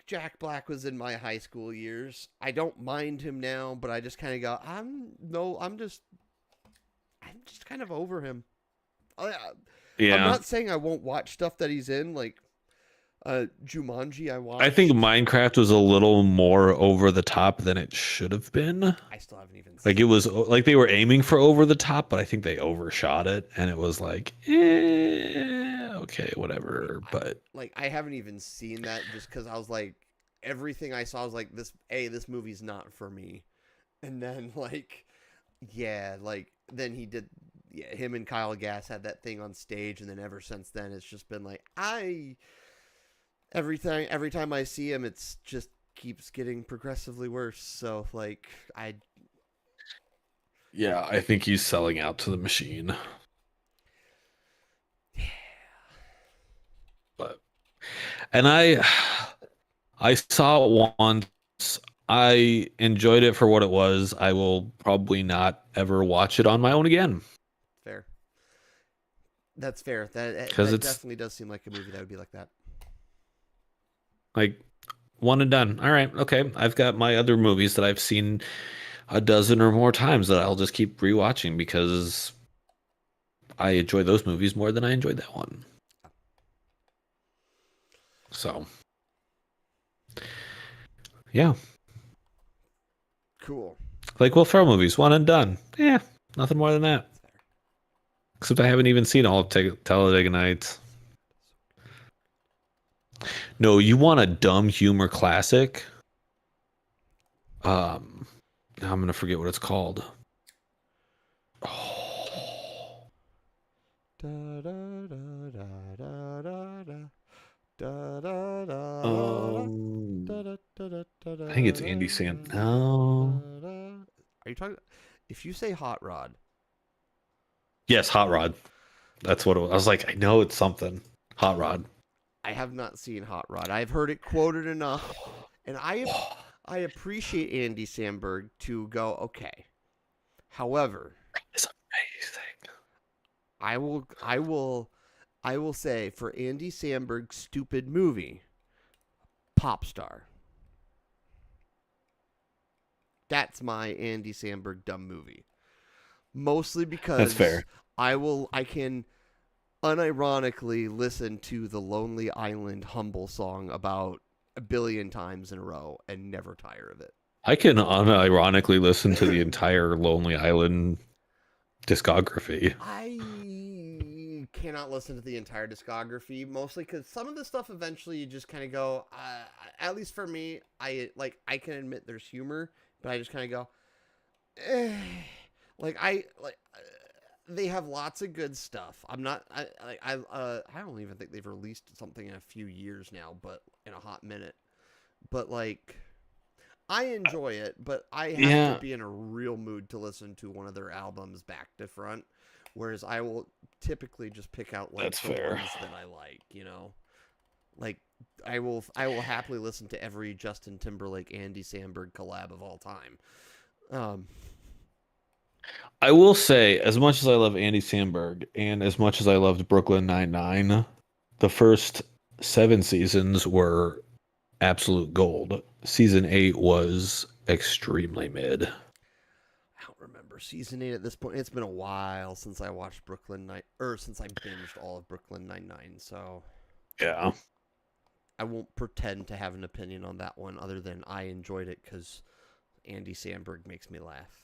Jack Black was in my high school years. I don't mind him now, but I just kind of go, I'm just kind of over him. I'm Yeah. not saying I won't watch stuff that he's in, like Jumanji. I watched. I think Minecraft was a little more over the top than it should have been. I still haven't even Like seen it was like they were aiming for over the top, but I think they overshot it, and it was like, okay, whatever. But I haven't even seen that just because I was like, everything I saw was like, this movie's not for me. And then then he did. Yeah, him and Kyle Gass had that thing on stage, and then ever since then, it's just been like every time I see him, it's just keeps getting progressively worse. So yeah, I think he's selling out to the machine. Yeah. But I saw it once. I enjoyed it for what it was. I will probably not ever watch it on my own again. Fair. That's fair. That definitely does seem like a movie that would be like that. Like one and done. All right, okay. I've got my other movies that I've seen a dozen or more times that I'll just keep rewatching because I enjoy those movies more than I enjoyed that one. So, yeah. Cool. Like Will Ferrell movies, one and done. Yeah, nothing more than that. Except I haven't even seen all of Talladega Nights. No, you want a dumb humor classic? I'm gonna forget what it's called. Oh. Da, da, da, da, da, da, da. I think it's Andy Sam. No. Are you talking? If you say Hot Rod. Yes, Hot Rod. That's what it was. I was like, I know it's something. Hot Rod. I have not seen Hot Rod. I've heard it quoted enough, and I appreciate Andy Samberg to go, okay. However, it's amazing. I will say for Andy Samberg's stupid movie, Pop Star. That's my Andy Samberg dumb movie. Mostly because That's fair. I can unironically listen to the Lonely Island Humble song about a billion times in a row and never tire of it. I can unironically listen to the entire Lonely Island discography. I cannot listen to the entire discography, mostly because some of the stuff eventually you just kind of go. At least for me, I can admit there's humor, but I just kind of go. Eh. They have lots of good stuff. I'm not. I don't even think they've released something in a few years now, but in a hot minute. But like, I enjoy it, but I have to Yeah, be in a real mood to listen to one of their albums back to front. Whereas I will typically just pick out like that's the fair. ones that I like, you know. Like I will happily listen to every Justin Timberlake Andy Samberg collab of all time. Um, I will say, as much as I love Andy Samberg and as much as I loved Brooklyn Nine-Nine, the first 7 seasons were absolute gold. Season 8 was extremely mid. I don't remember season 8 at this point. It's been a while since I watched Brooklyn Nine or since I binged all of Brooklyn Nine-Nine, so Yeah. I won't pretend to have an opinion on that one other than I enjoyed it because Andy Samberg makes me laugh.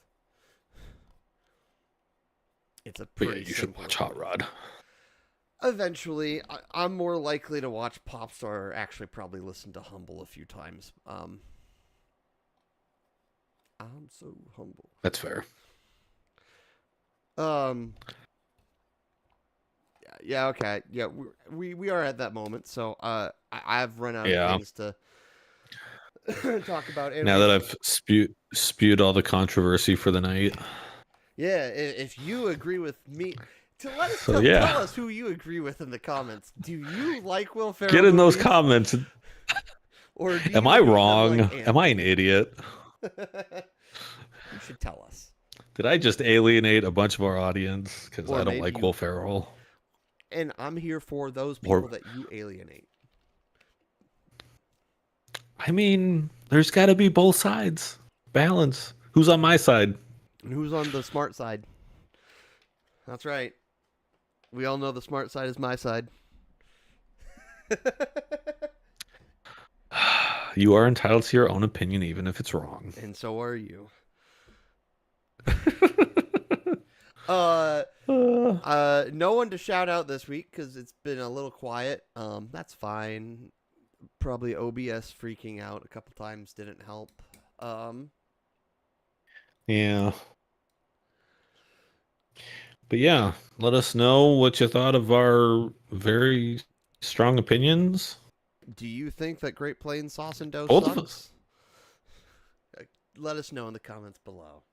It's a But yeah, pretty you should simple. watch Hot Rod. Eventually, I'm more likely to watch Popstar or actually probably listen to Humble a few times. I'm so humble. That's fair. Um, yeah, okay, yeah, we are at that moment. So, I've run out of Yeah. things to talk about. And Now that I've spewed all the controversy for the night. yeah, if you agree with me, So yeah, tell us who you agree with in the comments. Do you like Will Ferrell get in those movies, comments. or do Am you I hate them wrong? like Am I an Anthony? idiot? You should tell us. Did I just alienate a bunch of our audience because Or I don't maybe like you. Will Ferrell? And I'm here for those people Or that you alienate. I mean, there's got to be both sides. Balance. Who's on my side? And who's on the smart side? That's right. We all know the smart side is my side. You are entitled to your own opinion, even if it's wrong. And so are you. Uh, No one to shout out this week because it's been a little quiet. That's fine. Probably OBS freaking out a couple times didn't help. yeah. But yeah, let us know what you thought of our very strong opinions. Do you think that Great Plains sauce and dough Both of us. sucks? Let us know in the comments below.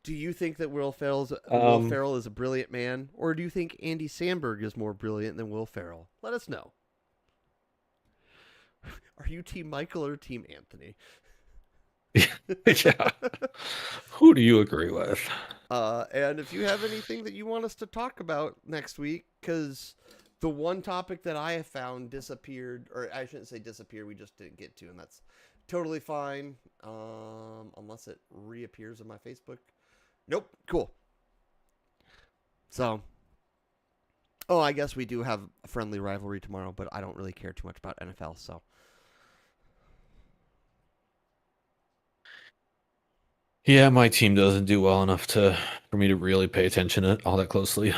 Do you think that Will Ferrell is a brilliant man, or do you think Andy Samberg is more brilliant than Will Ferrell? Let us know. Are you Team Michael or Team Anthony? Yeah. Who do you agree with? And if you have anything that you want us to talk about next week, because the one topic that I have found disappeared, or I shouldn't say disappeared, we just didn't get to, and that's totally fine, unless it reappears on my Facebook. Nope, cool. So, I guess we do have a friendly rivalry tomorrow, but I don't really care too much about NFL, so. Yeah, my team doesn't do well enough for me to really pay attention to it all that closely.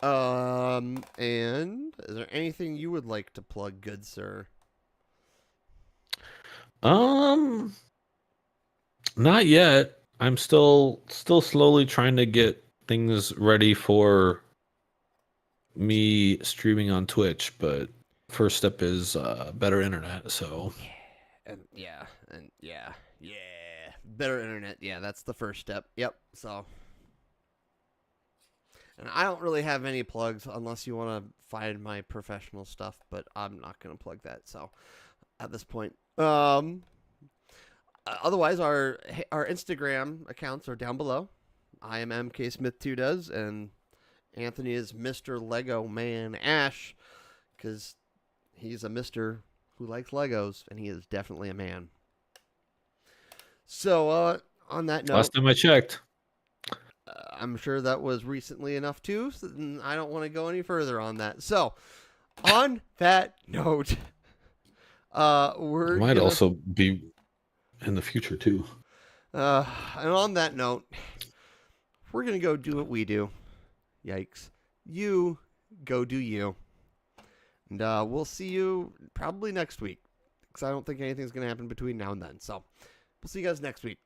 And is there anything you would like to plug, good sir? Not yet. I'm still slowly trying to get things ready for me streaming on Twitch, but first step is better internet, so Yeah, better internet. Yeah, that's the first step. Yep. So, and I don't really have any plugs unless you want to find my professional stuff, but I'm not gonna plug that. So, at this point, otherwise our Instagram accounts are down below. I am MK Smith 2 does, and Anthony is Mr. Lego Man Ash, because he's a Mister who likes Legos, and he is definitely a man. So, on that note, last time I checked. I'm sure that was recently enough too. So I don't want to go any further on that. So, on that note, Might also be in the future too. And on that note, we're gonna go do what we do. Yikes. You go do you. And we'll see you probably next week. Because I don't think anything's going to happen between now and then. So we'll see you guys next week.